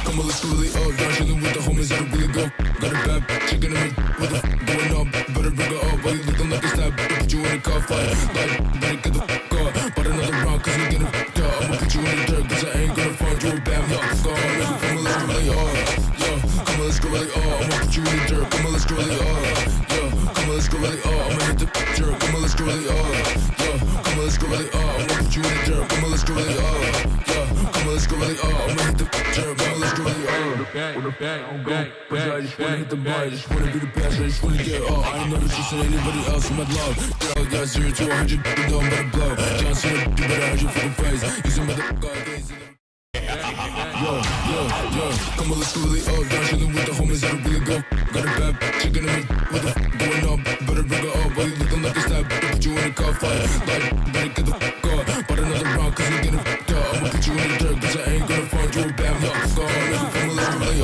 Come on, let's go really up. Down chilling with the homies that'll really go. Got a bad chicken in me. What the going up? Better bring her up. While you looking like a stab. Put you in a car fight. Like, better get the up. But another round, cause you're getting up. I'ma put you in the dirt, cause I ain't gonna find you a bad luck. Go on, make it from a little really come on, let's go really I'ma put you in the dirt. Come on, let's go really come on, let's go really I'ma hit the dirt. Come on, let's go really come on, let's go really I'ma put you in the dirt. Come on, let's go really come on, let's go really I'ma hit the dirt. Come on, let's go really on the back, on go. But I just wanna hit the bar, I just wanna be the best, I just wanna get up. I ain't never trusted anybody else in my love. Girl, got 0 to 100, you know I'm gonna blow. John Cena, you better hide your fucking face. You some motherfucker days in the come on, let's go really up. Down chilling with the homies that'll really go. Got a bad chicken in me. What the going up? Better bring her up. While you looking like a stab. Put you in a car fight. Like, better get the up. But another round, cause you're getting up. I'ma put you in the dirt, cause I ain't gonna find you a bad luck. Go on, make it from a little really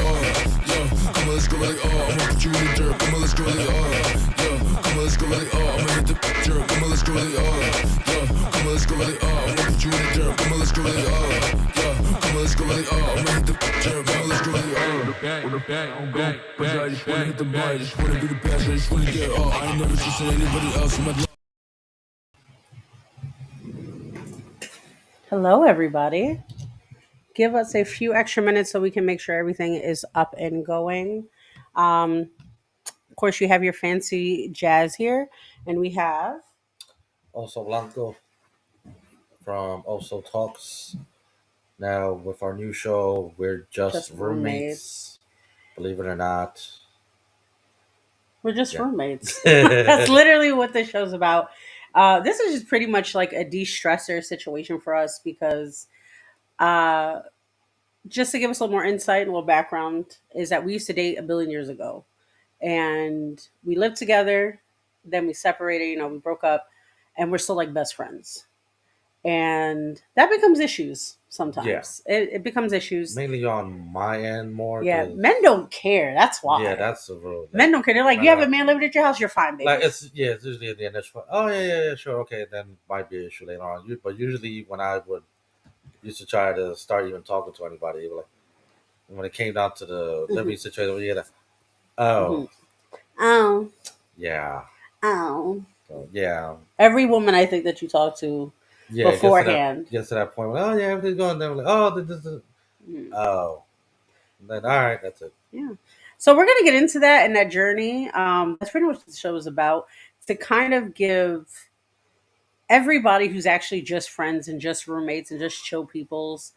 come on, let's go really I'ma put you in the dirt. Come on, let's go really come on, let's go really I'ma hit the dirt. Come on, let's go really come on, let's go really I'ma put you in the dirt. Come on, let's go really come on, let's go really I'ma hit the dirt. Come on, let's go really on the back, on go. But I just wanna hit the bar, I just wanna be the best, I just wanna get up. I ain't never trusted anybody else in my life. Hello, everybody. Give us a few extra minutes so we can make sure everything is up and going. Of course, you have your fancy jazz here, and we have Also Blanco from Also Talks. Now with our new show, we're just roommates. Believe it or not. We're just roommates. That's literally what this show's about. This is just pretty much like a de-stressor situation for us because uh, just to give us a little more insight and a little background is that we used to date a billion years ago. And we lived together, then we separated, we broke up, and we're still like best friends. And that becomes issues sometimes. It becomes issues. Mainly on my end more. Yeah, men don't care. That's why. Yeah, that's the rule. Men don't care. They're like, you have a man living at your house, you're fine, baby. Like it's usually at the initial. Oh yeah, sure, okay. Then might be an issue later on. But usually when I would used to try to start even talking to anybody, it was like when it came down to the living situation, we had oh, oh, yeah, oh, so, yeah. Every woman I think that you talk to beforehand gets to that point. Where, oh yeah, everything's going. Then like, oh, this. Oh, and then all right, that's it. Yeah. So we're gonna get into that and that journey. That's pretty much what the show is about. To kind of give everybody who's actually just friends and just roommates and just chill peoples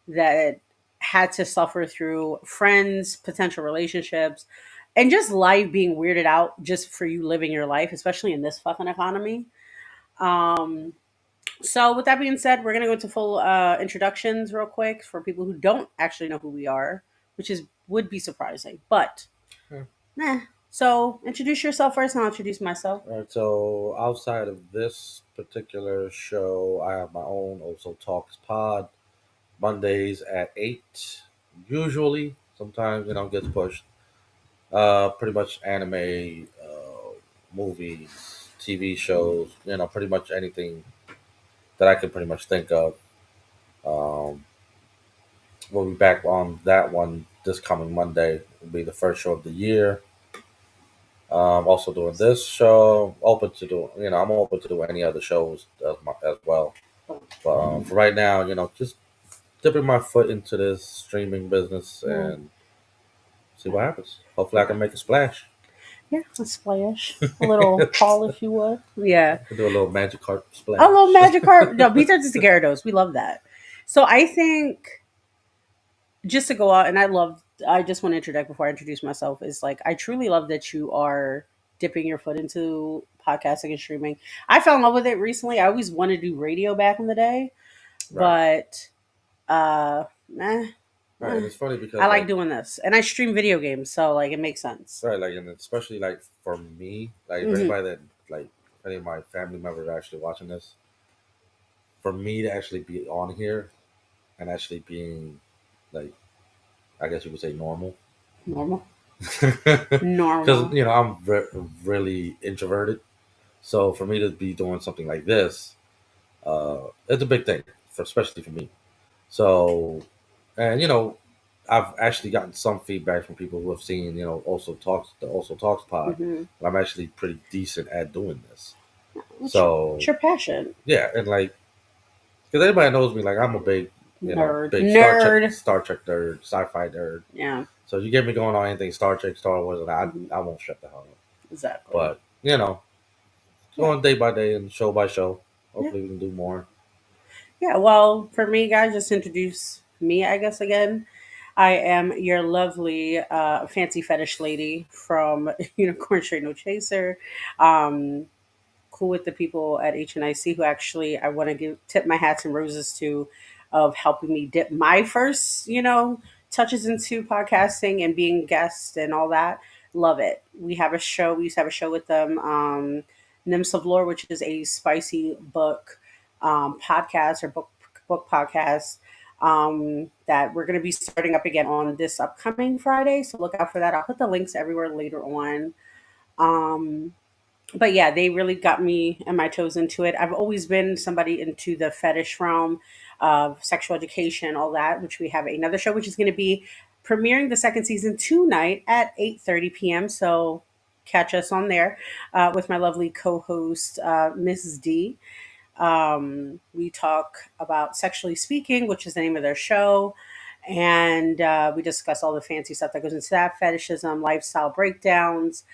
that had to suffer through friends, potential relationships, and just life being weirded out just for you living your life, especially in this fucking economy. Um, so with that being said, we're gonna go into full introductions real quick for people who don't actually know who we are, which is would be surprising, but nah. So introduce yourself first, and I'll introduce myself. All right. So outside of this particular show, I have my own Also Talks pod Mondays at 8. Usually, sometimes gets pushed. Pretty much anime, movies, TV shows. Pretty much anything that I can pretty much think of. Um, we'll be back on that one this coming Monday. Will be the first show of the year. Also doing this show. Open to do. I'm open to do any other shows as well. But for right now, just dipping my foot into this streaming business and see what happens. Hopefully, I can make a splash. Yeah, a splash, a little fall, if you would. Yeah, I could do a little magic carp splash. A little magic carp. No, beats arts to Gyarados. We love that. So I think just to go out, and I just want to interject before I introduce myself, is like, I truly love that you are dipping your foot into podcasting and streaming. I fell in love with it recently. I always wanted to do radio back in the day, but Right, and it's funny because I like doing this, and I stream video games, so like it makes sense. Right, like, and especially like for me, like for anybody that like any of my family members are actually watching this, for me to actually be on here and actually being like, I guess you would say normal. Normal. Because I'm really introverted, so for me to be doing something like this, it's a big thing, especially for me. So, and I've actually gotten some feedback from people who have seen, also talks the also talks pod. Hmm. And I'm actually pretty decent at doing this. What's So your passion? yeah, and like because everybody knows me, like I'm a big, Nerd. big Nerd. Star Trek nerd, sci-fi nerd. Yeah. So you get me going on anything Star Trek, Star Wars, and I Hmm. I won't shut the hell up. Exactly. But Yeah. going day by day and show by show. Yeah. Hopefully we can do more. Yeah. Well, for me, guys, just introduce me, I guess, again. I am your lovely fancy fetish lady from Unicorn Straight No Chaser. Um, cool with the people at HNIC who actually I want to give tip my hats and roses to of helping me dip my first, touches into podcasting and being guest and all that. Love it. We have a show. We used to have a show with them, Nymphs of Lore, which is a spicy book podcast or book podcast that we're going to be starting up again on this upcoming Friday. So look out for that. I'll put the links everywhere later on. Um, but yeah, they really got me and my toes into it. I've always been somebody into the fetish realm of sexual education, all that, which we have another show, which is going to be premiering the second season tonight at 8:30 p.m. So catch us on there with my lovely co-host, Mrs. D. We talk about Sexually Speaking, which is the name of their show. And we discuss all the fancy stuff that goes into that fetishism, lifestyle breakdowns,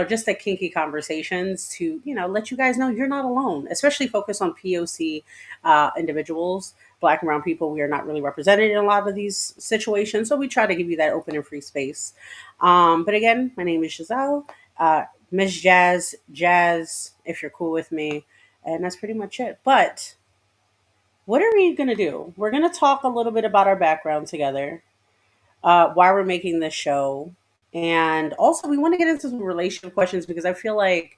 just the kinky conversations to, let you guys know you're not alone, especially focus on POC individuals, Black and brown people. We are not really represented in a lot of these situations. So we try to give you that open and free space. But again, my name is Giselle, Miss Jazz, if you're cool with me. And that's pretty much it. But what are we going to do? We're going to talk a little bit about our background together, why we're making this show. And also, we want to get into some relationship questions because I feel like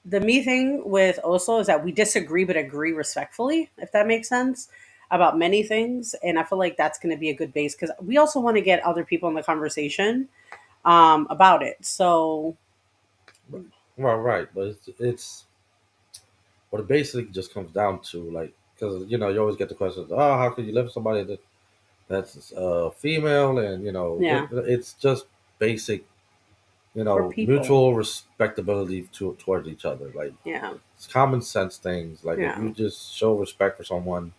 the me thing with Oso is that we disagree but agree respectfully, if that makes sense, about many things. And I feel like that's going to be a good base because we also want to get other people in the conversation about it. So, Well, right, but it's what it basically just comes down to, like, because you always get the question, oh, how could you live with somebody that's female, and yeah, it's just basic, we're people. mutual respectability towards each other. Like Yeah, it's common sense things. Like if yeah, you just show respect for someone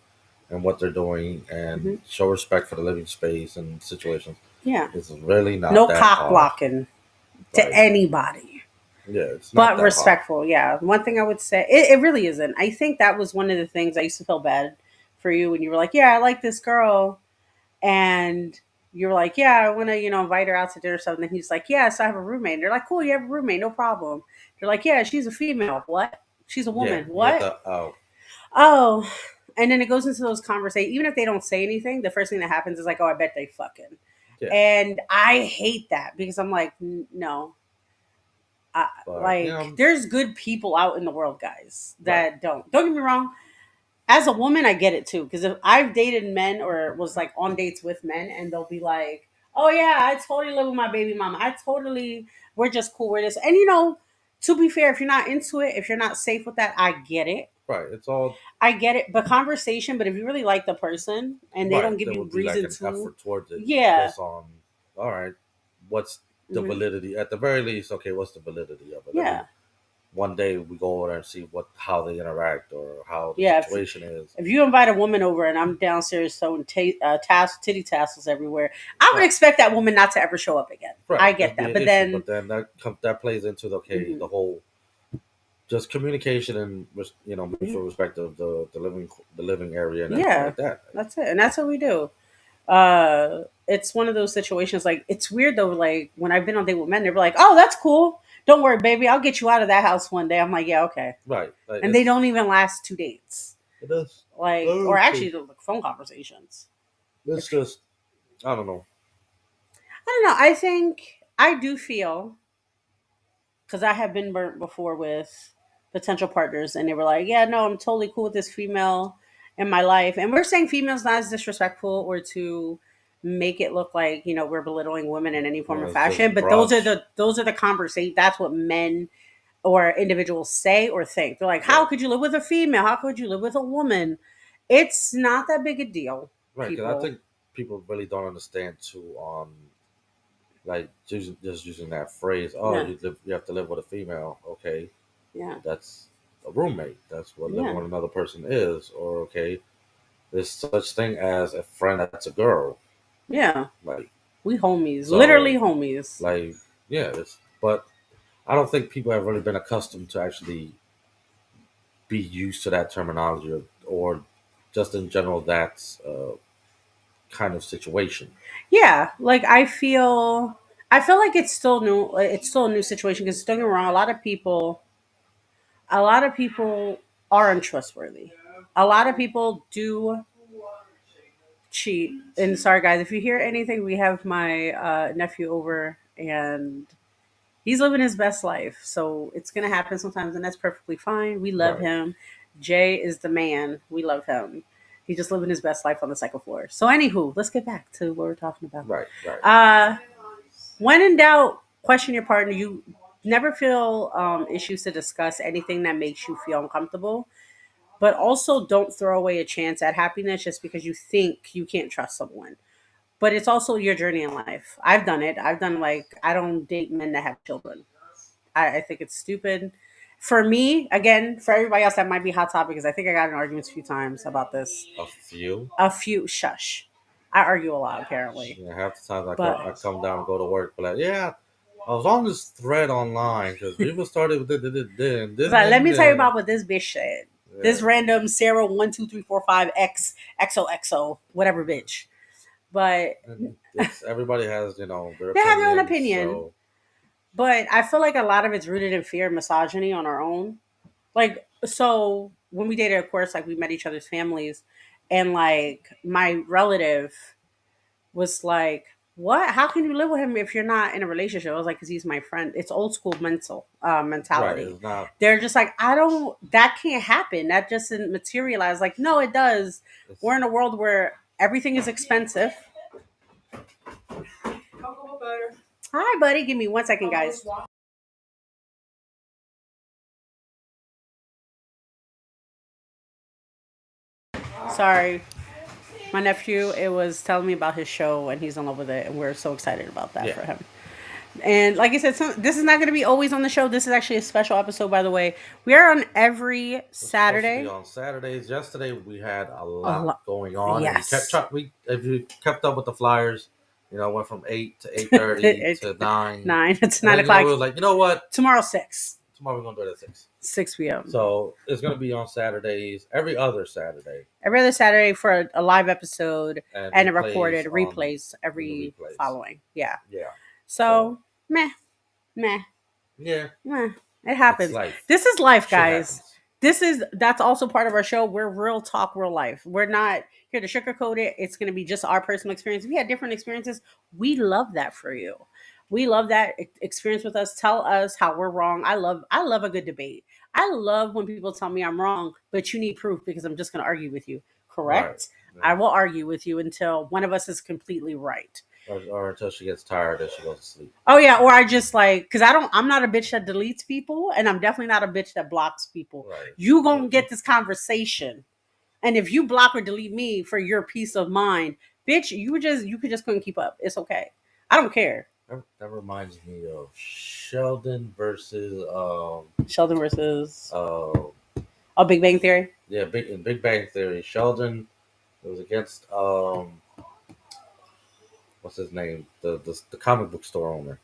and what they're doing, and hmm, show respect for the living space and situations, yeah. it's really not No that cock hard. blocking to Like anybody, yeah, it's not but that hard. respectful. Yeah. One thing I would say, it really isn't. I think that was one of the things I used to feel bad for you when you were like, yeah, I like this girl. And you were like, yeah, I want to, invite her out to dinner or something. And he's like, yes, I have a roommate. And they're like, cool, you have a roommate, no problem. They're like, yeah, she's a female. What? She's a Yeah, woman. you have What? to. Oh, Oh. And then it goes into those conversations. Even if they don't say anything, the first thing that happens is like, oh, I bet they fucking. yeah, And I hate that because I'm like, no, but like there's good people out in the world, guys, right. that don't get me wrong. As a woman, I get it too, because if I've dated men or was like on dates with men and they'll be like, oh yeah, I totally live with my baby mama, I totally, we're just cool with this. And to be fair, if you're not into it, if you're not safe with that, I get it. Right. It's all I get it, but conversation. But if you really like the person and they don't right. give There you would be like reason an to, effort towards it, yeah. just on. All right, what's the Hmm. validity? At the very least, okay, what's the validity of it? Let me Yeah. one day we go over there and see how they interact or how the Yeah, situation is. if you invite a woman over and I'm downstairs throwing titty tassels everywhere, I would Right. expect that woman not to ever show up again. I Right. get That'd be that, an but issue, then but then that plays into the mhm, whole just communication and mhm, mutual respect of the living area and everything yeah, like that. that's it, and that's what we do. It's one of those situations. Like it's weird though. Like when I've been on date with men, they're like, "Oh, that's cool. Don't worry, baby. I'll get you out of that house one day." I'm like, "Yeah, okay," Right. Like and they don't even last 2 dates. it is. Like, or Okay. actually, the phone conversations. It's just I don't know. I don't know. I think I do feel because I have been burnt before with potential partners, and they were like, "Yeah, no, I'm totally cool with this female in my life." And we're saying females not as disrespectful or to make it look like we're belittling women in any form or It's just fashion. But broad. those are the conversation. That's what men or individuals say or think. They're like, "How Right. could you live with a female? How could you live with a woman?" It's not that big a deal, Right. Because I people. think people really don't understand too on like just using that phrase. Oh, Yeah. you have to live with a female. Okay, Yeah. that's a roommate. That's what living Yeah. with another person is. Or okay, there's such thing as a friend that's a girl. Yeah. Like We homies. Literally so, homies. like yeah. It's but I don't think people have really been accustomed to actually be used to that terminology or just in general that's kind of situation. Yeah. Like I feel like it's still new. It's still a new situation because don't get me wrong. A lot of people are untrustworthy. A lot of people do cheat. And sorry, guys, if you hear anything, we have my nephew over and he's living his best life. So it's going to happen sometimes, and that's perfectly fine. We love Right, him. Jay is the man. We love him. He's just living his best life on the second floor. So, anywho, let's get back to what we're talking about. right, right, Uh, when in doubt, question your partner. You never feel issues to discuss anything that makes you feel uncomfortable, but also don't throw away a chance at happiness just because you think you can't trust someone. But it's also your journey in life. I've done it. I've done like I don't date men that have children. I think it's stupid. For me, again, for everybody else that might be hot topic, because I think I got in arguments a few times about this. a few. A few, shush. I argue a lot apparently, Yeah, half the times I but come down and go to work, but like, yeah, I was on this thread online because people started with this, but let me tell you about what this bitch said. yeah, This random Sarah 12345 X XOXO whatever bitch. But and it's everybody has their they have their own opinions, opinion. so But I feel like a lot of it's rooted in fear and misogyny on our own. Like, so when we dated, of course, like we met each other's families, and like my relative was like, "What? How can you live with him if you're not in a relationship?" I was like, "Cause he's my friend." It's old school right, mentality. it's not. They're just like, "I don't. That can't happen. That just didn't materialize." Like, no, it does. It's We're in a world where everything is expensive. Hi, buddy. Give me 1 second, guys. Sorry, my nephew. It was telling me about his show, and he's in love with it, and we're so excited about that yeah. for him. And like I said, this is not going to be always on the show. This is actually a special episode, by the way. We are on every We're supposed to be Saturday. on Saturdays. Yesterday we had a A lot lot. going on, and we kept Yes. we if you kept up with the flyers, went from 8 to 8:30 It's to 9, 9. It's and 9 then we o'clock. were like, you know what, Tomorrow, 6. tomorrow we're gonna do it at 6. 6 p.m. So it's gonna be on Saturdays, every other Saturday, Every other Saturday for a live episode and and a replays recorded on replays in the every replays. following. Yeah. Yeah. So So, meh, meh. yeah, Eh, it it's happens. life. This is life, Shit guys. happens. That's also part of our show. We're real talk, real life. We're not here to sugarcoat it. It's going to be just our personal experience. If we had different experiences, we love that for you. We love that experience with us. Tell us how we're wrong. I love a good debate. I love when people tell me I'm wrong, but you need proof because I'm just going to argue with you. Right. Correct? I Yeah. will argue with you until one of us is completely right. Or until she gets tired and she goes to sleep. Oh yeah, or I just like because I'm not a bitch that deletes people, and I'm definitely not a bitch that blocks people. Right. You gonna get this conversation, and if you block or delete me for your peace of mind, bitch, you could just couldn't keep up. It's okay. I don't care. That reminds me of Sheldon versus Sheldon versus uh a Big Bang Theory. yeah, in Big Bang Theory. Sheldon was against what's his name? The comic book store owner.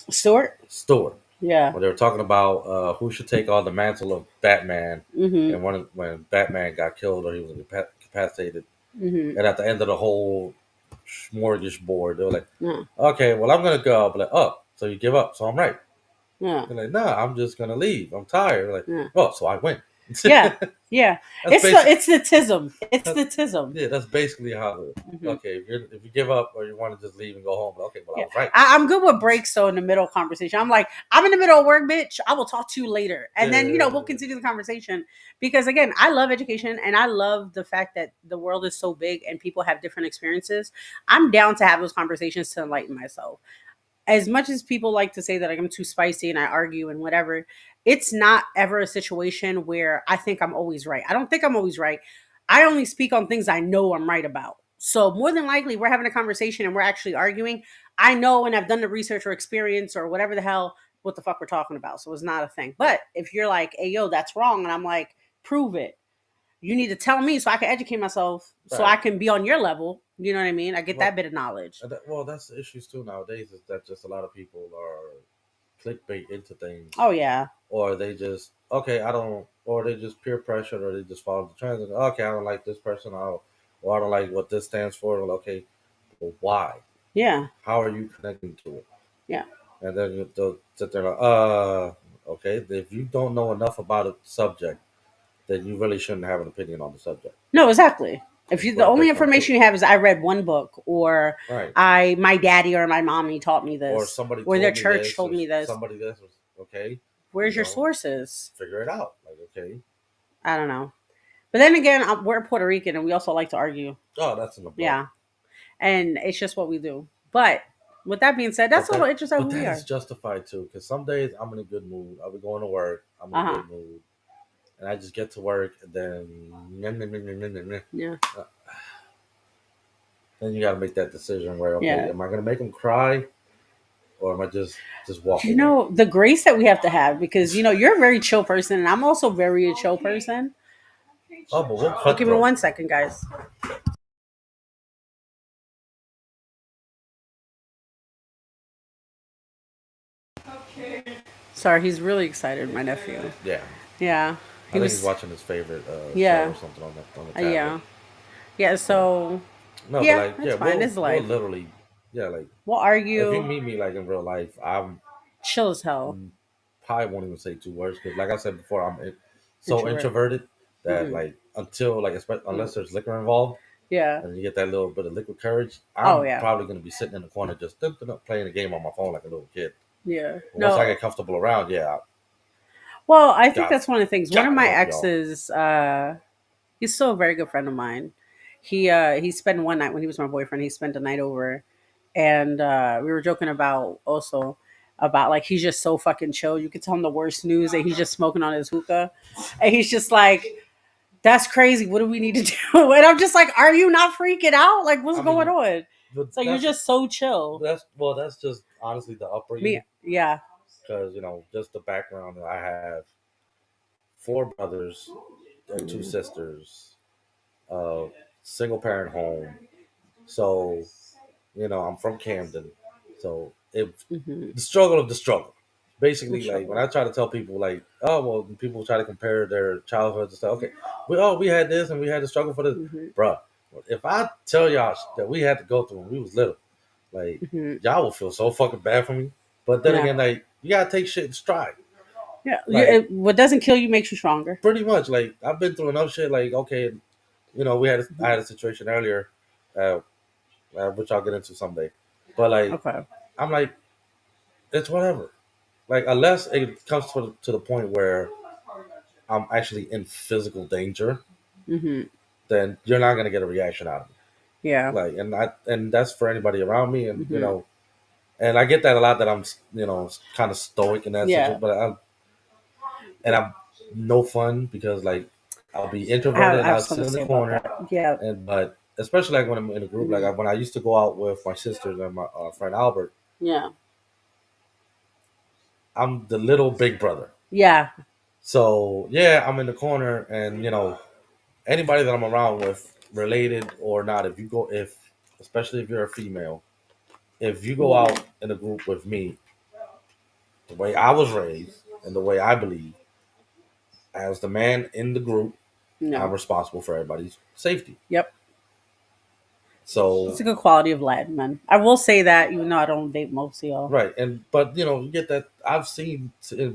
Stewart. Stewart. Yeah. When they were talking about who should take on the mantle of Batman, Mm-hmm. and when Batman got killed or he was incapacitated, Mm-hmm. and at the end of the whole smorgasbord, they were like, Yeah. "Okay, well, I'm gonna go." But like, "Oh, so you give up? So I'm right." Yeah. They're like, "Nah, I'm just gonna leave. I'm tired." They're like, Yeah. "Oh, so I win." Yeah. Yeah. That's basic. It's the tism. It's That, the tism. yeah, that's basically how. Mm-hmm. Okay, if you give up or you want to just leave and go home, okay, well, I Yeah. was right. I'm good with breaks though in the middle conversation. I'm like, I'm in the middle of work, bitch. I will talk to you later. And then, we'll Yeah, continue the conversation. Because again, I love education and I love the fact that the world is so big and people have different experiences. I'm down to have those conversations to enlighten myself. As much as people like to say that like, I'm too spicy and I argue and whatever, it's not ever a situation where I think I'm always right. I don't think I'm always right. I only speak on things I know I'm right about. So more than likely, we're having a conversation and we're actually arguing. I know and I've done the research or experience or whatever the hell what the fuck we're talking about. So it's not a thing. But if you're like, hey yo, that's wrong, and I'm like, prove it. You need to tell me so I can educate myself, so I Right. can be on your level. You know what I mean? I get Well, that bit of knowledge. well, that's the issues too nowadays. Is that just a lot of people are clickbait into things, Oh yeah, or they just okay, I don't, or they just peer pressure, or they just follow the trends. And okay, I don't like this person, or I don't like what this stands for. Well, okay, well, why? yeah, How are you connecting to it? yeah. And then they'll sit there like, okay, if you don't know enough about a subject, then you really shouldn't have an opinion on the subject. No, exactly. If Just you, put the it only based on truth. information you have is I read one book, or Right. my daddy or my mommy taught me Or this, somebody or their told me church this, told or me this. somebody this was okay. Where's You your know, sources? figure it out. Like, okay, I don't know. But then again, we're Puerto Rican and we also like to argue. oh, that's in the blood. Yeah, and it's just what we do. But with that being said, that's But a little that, interesting but who we that is are. justified too. Because some days I'm in a good mood. I'll be going to work. I'm in Uh a huh. good mood, and I just get to work, and then Yeah. then you got to make that decision where okay, Yeah. am I gonna make them cry, or am I just walk You away? know the grace that we have to have, because you're a very chill person and I'm also very a chill person. Oh, but we're Oh, give me cutthroat. 1 second, guys. Sorry, he's really excited, my nephew. Yeah, Yeah, I he think he's was. watching his favorite show Yeah, or something on the tablet. yeah, yeah. Yeah. So No, but yeah, like, yeah, it's fine. It's we'll life. literally, yeah, like We'll if you argue. meet me like in real life, I'm Chill as hell. probably won't even say 2 words because, like I said before, so Introvert. introverted that Hmm. like until like unless there's liquor involved Yeah. and you get that little bit of liquid courage, Oh I'm yeah. probably gonna be sitting in the corner just playing a game on my phone like a little kid. Yeah. But once I No. get comfortable around, yeah, I Well, I think got that's one of the things. One of gotta my help y'all. exes, he's still a very good friend of mine. He spent one night when he was my boyfriend. He spent the night over, and we were joking about also about like he's just so fucking chill. You could tell him the worst news, and he's just smoking on his hookah, and he's just like, "That's crazy. What do we need to do?" And I'm just like, "Are you not freaking out? Like, what's I going mean, on?" but So you're just so chill. that's just honestly the Me, upbringing yeah. because just the background that I have 4 brothers and 2 sisters, uh, single parent home. So, I'm from Camden. So Mm-hmm. the struggle of the struggle. I'm Basically, like when sure. I try to tell people, like, oh well, people try to compare their childhoods and stuff. Okay, we had this and we had to struggle for this, Mm-hmm. bruh. If I tell y'all that we had to go through when we was little, like Mm-hmm. y'all will feel so fucking bad for me. But then Yeah. again, like you gotta take shit in stride. Yeah. Like What doesn't kill you makes you stronger. pretty much, like I've been through enough shit. Like okay, I had a situation earlier, uh, which I'll get into someday. But like Okay. I'm like it's whatever. Like unless it comes to the point where I'm actually in physical danger, Mm-hmm. then you're not gonna get a reaction out of me. Yeah. Like and that's for anybody around me, and Mm-hmm. and I get that a lot that I'm kind of stoic in that situation, Yeah. but I'm no fun because like I'll be I introverted and have I'll sit something to in the say about corner, that. Yeah. and but especially like when I'm in a group, like Hmm. when I used to go out with my sisters and my friend Albert, Yeah. I'm the little big brother. Yeah. So yeah, I'm in the corner, and anybody that I'm around with, related or not, if especially if you're a female, if you go Hmm. out in a group with me, the way I was raised and the way I believe, as the man in the group, I'm No. responsible for everybody's safety. Yep. It's So a good quality of life, man. I will say that, even though I don't date most of y'all. right, and but you get that I've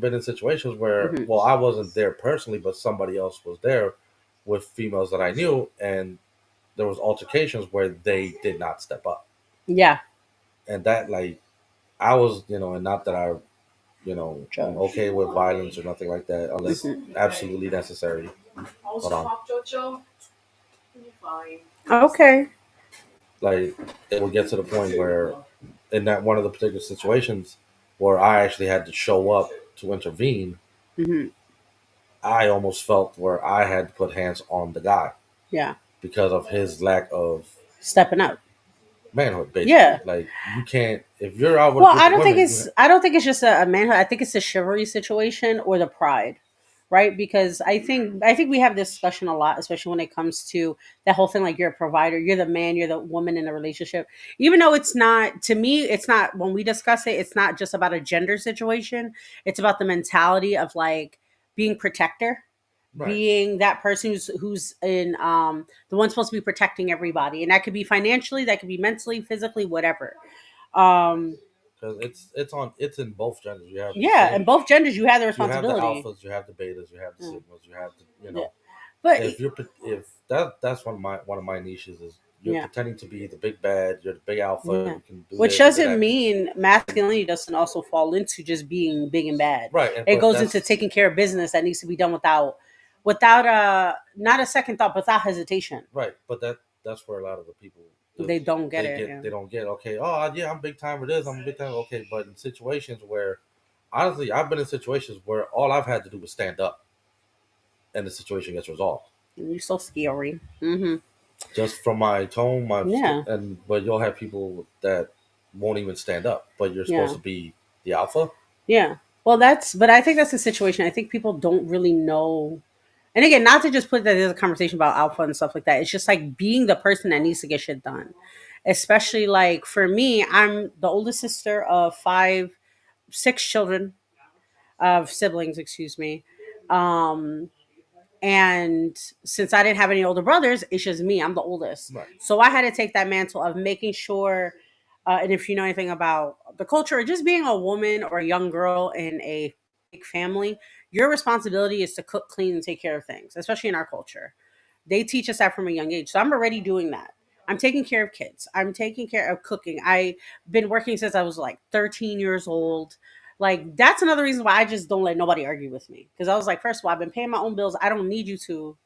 been in situations where Hmm. well I wasn't there personally, but somebody else was there with females that I knew, and there was altercations where they did not step up, Yeah. and that like I was and not that I am Judge. okay with violence or nothing like that unless Hmm. absolutely necessary. Hold on. Okay. Like it would get to the point where in that one of the particular situations where I actually had to show up to intervene, Hmm. I almost felt where I had to put hands on the guy Yeah. because of his lack of stepping up. manhood, basically. Yeah. Like you can't if you're out with a Well, group of women, I don't think it's just a manhood. I think it's a chivalry situation or the pride, right? Because I think we have this discussion a lot, especially when it comes to that whole thing. Like you're a provider, you're the man, you're the woman in a relationship. Even though it's not to me, it's not when we discuss it. It's not just about a gender situation. It's about the mentality of like being protector, right? being that person who's in the one supposed to be protecting everybody, and that could be financially, that could be mentally, physically, whatever. Um, Because it's in both genders. You have the yeah, and same. both genders, you have the You have the responsibility. alphas, you have the betas, you have the Yeah, sigmas, you have the yeah. But if that's one of my niches is you're yeah, pretending to be the big bad, you're the big alpha, yeah. you can do Which this, you do doesn't that, mean masculinity doesn't also fall into just being big and bad. right? And It but goes into that's taking care of business that needs to be done without a not a second thought, without hesitation. right, but that's where a lot of the people They don't get it. Yeah. they don't get okay. Oh yeah, I'm big time for this. I'm big time. Okay, but in situations where honestly, I've been in situations where all I've had to do was stand up, and the situation gets resolved. You're so scary. Hmm. Just from my tone, Yeah. and but you'll have people that won't even stand up, but you're supposed Yeah. to be the alpha, Yeah. Well, but I think that's the situation. I think people don't really know. And again, not to just put that there's a conversation about alpha and stuff like that. It's just like being the person that needs to get shit done. Especially like for me, I'm the oldest sister of six children of siblings, excuse me. Um, and since I didn't have any older brothers, it's just me. I'm the oldest. right? So I had to take that mantle of making sure, and if you know anything about the culture, or just being a woman or a young girl in a big family, your responsibility is to cook, clean, and take care of things, especially in our culture. They teach us that from a young age. So I'm already doing that. I'm taking care of kids. I'm taking care of cooking. I've been working since I was like 13 years old. Like that's another reason why I just don't let nobody argue with me. Because I was like, first of all, I've been paying my own bills. I don't need you to,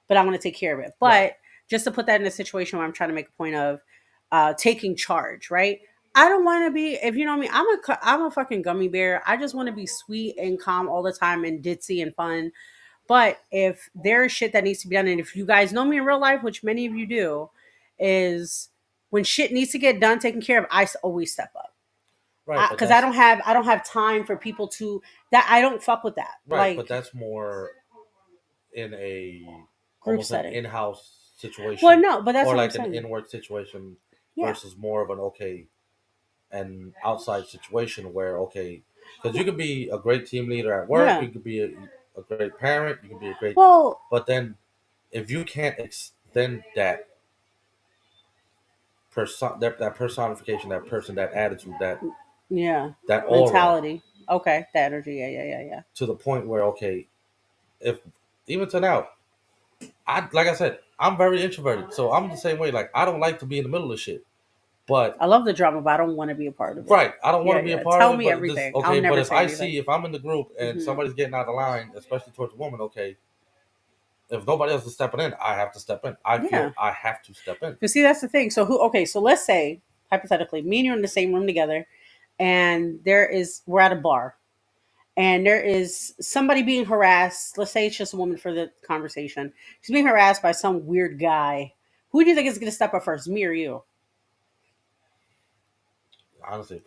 but I want to take care of it. Right. But just to put that in a situation where I'm trying to make a point of taking charge, right? I don't want to be, if you know me, I'm a fucking gummy bear. I just want to be sweet and calm all the time and ditzy and fun. But if there's shit that needs to be done, and if you guys know me in real life, which many of you do, is when shit needs to get done, taken care of, always step up Right, but because that's I don't have time for people to that I don't fuck with that right, but like that's more in a group almost an setting. in-house Well, situation no, but that's or what I'm like an saying. in-work situation Yeah, versus more of an outside situation where okay, because you could be a great team leader at work, yeah. you could be a great parent, you could be a great, Well, but then if you can't extend that personification, that person, that attitude, yeah, that aura mentality. Okay, the energy. Yeah, yeah, yeah, yeah. to the point where okay, if even to now, I like I said, I'm very introverted, so I'm the same way. Like I don't like to be in the middle of shit, but I love the drama, but I don't want to be a part of it. right, I don't want Yeah, to be a yeah. part of Tell it. me But this everything. I'll okay, but never if say I anything. see if I'm in the group and Hmm. somebody's getting out of line, especially towards a woman, okay, if nobody else is stepping in, I have to step in. I feel Yeah. I have to step in. But see, that's the thing. So who? Okay, so let's say hypothetically, me and you are in the same room together, and we're at a bar, and there is somebody being harassed. Let's say it's just a woman for the conversation. She's being harassed by some weird guy. Who do you think is going to step up first, me or you? Honestly,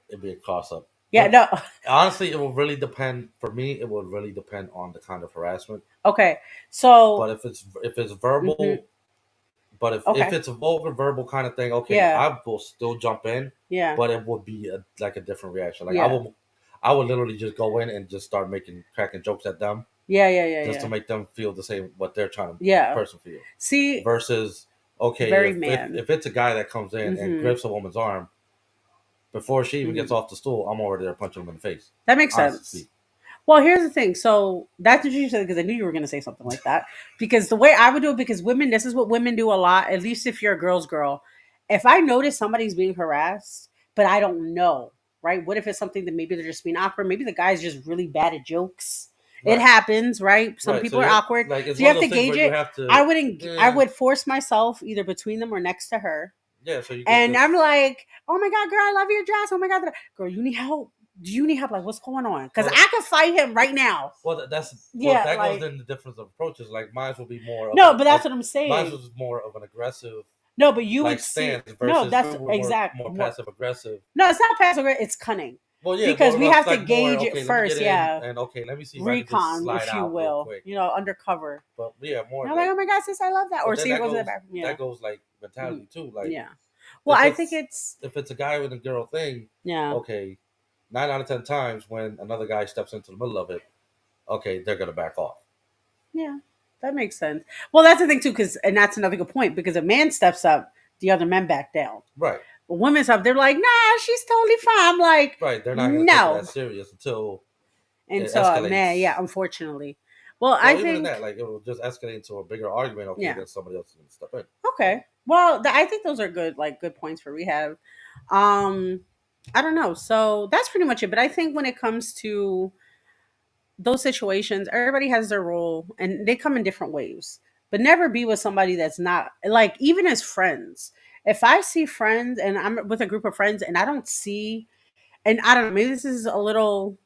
it'd be a cross up. Yeah, But no. honestly, it will really depend. For me, it will really depend on the kind of harassment. Okay, so But if it's mhm, verbal, but if okay, it's a vulgar verbal kind of thing, okay, yeah, I will still jump in, yeah, but it would be like a different reaction. Like yeah, I would literally just go in and just start cracking jokes at them, yeah, yeah, yeah, just to yeah, make them feel the same what they're trying to the yeah. person feel. See, Versus, okay, very man. if it's a guy that comes in and Hmm. grips a woman's arm before she even gets Hmm. off the stool, I'm already there punching him in the face. That makes Honestly sense. speak. Well, here's the thing. So that's what you said because I knew you were going to say something like that. Because the way I would do it, because women, this is what women do a lot. At least if you're a girl's girl, if I notice somebody's being harassed, but I don't know, right? What if it's something that maybe they're just being awkward? Maybe the guy's just really bad at jokes. It Right, happens, right? Some right. So people are you awkward, like it's so you one of have to those things gauge where you it. have to, I eh, would force myself either between them or next to her, yeah. So you could and I'm just like, "Oh my god, girl, I love your dress. Oh my god, girl, you need help. Do you need help? Like, what's going on? Because well, I could fight him right now." Yeah, that goes like in the difference of approaches. Like mine will be more of no, but that's what I'm mine saying. was more of an aggressive. No, but you would like see. stance No, versus that's her were exact. more What? passive aggressive. No, it's not passive aggressive. It's cunning Well, yeah, because we well, it's have to like more gauge it okay. Let me get first. in Yeah, and okay, let me see if I can just recon, slide if you out real will. quick. Undercover. But yeah, And more I'm like, like. oh my god, sis, I love that. But Or then see her go to the bathroom. Yeah, that goes like Mm, mentality too. Like yeah. Well, if I think it's it's if it's a guy with a girl thing, yeah, okay, 9 out of 10 times when another guy steps into the middle of it, okay, they're gonna back off. yeah. That makes sense. Well, that's the thing too, and that's another good point because a man steps up, the other men back down. Right, But women up, they're like, nah, she's totally fine. I'm like, right. They're not gonna take it no. as serious until And it so, man, yeah, escalates. unfortunately. Well, I Well, even in think, that, like it will just escalate into a bigger argument. Okay, yeah, then somebody else is gonna step in. okay. Well, I think those are good, like good points for rehab. Um, I don't know. So that's pretty much it. But I think when it comes to those situations, everybody has their role and they come in different waves. But never be with somebody that's not like, even as friends. If I see friends and I'm with a group of friends and I don't see, and I don't know, maybe this is a little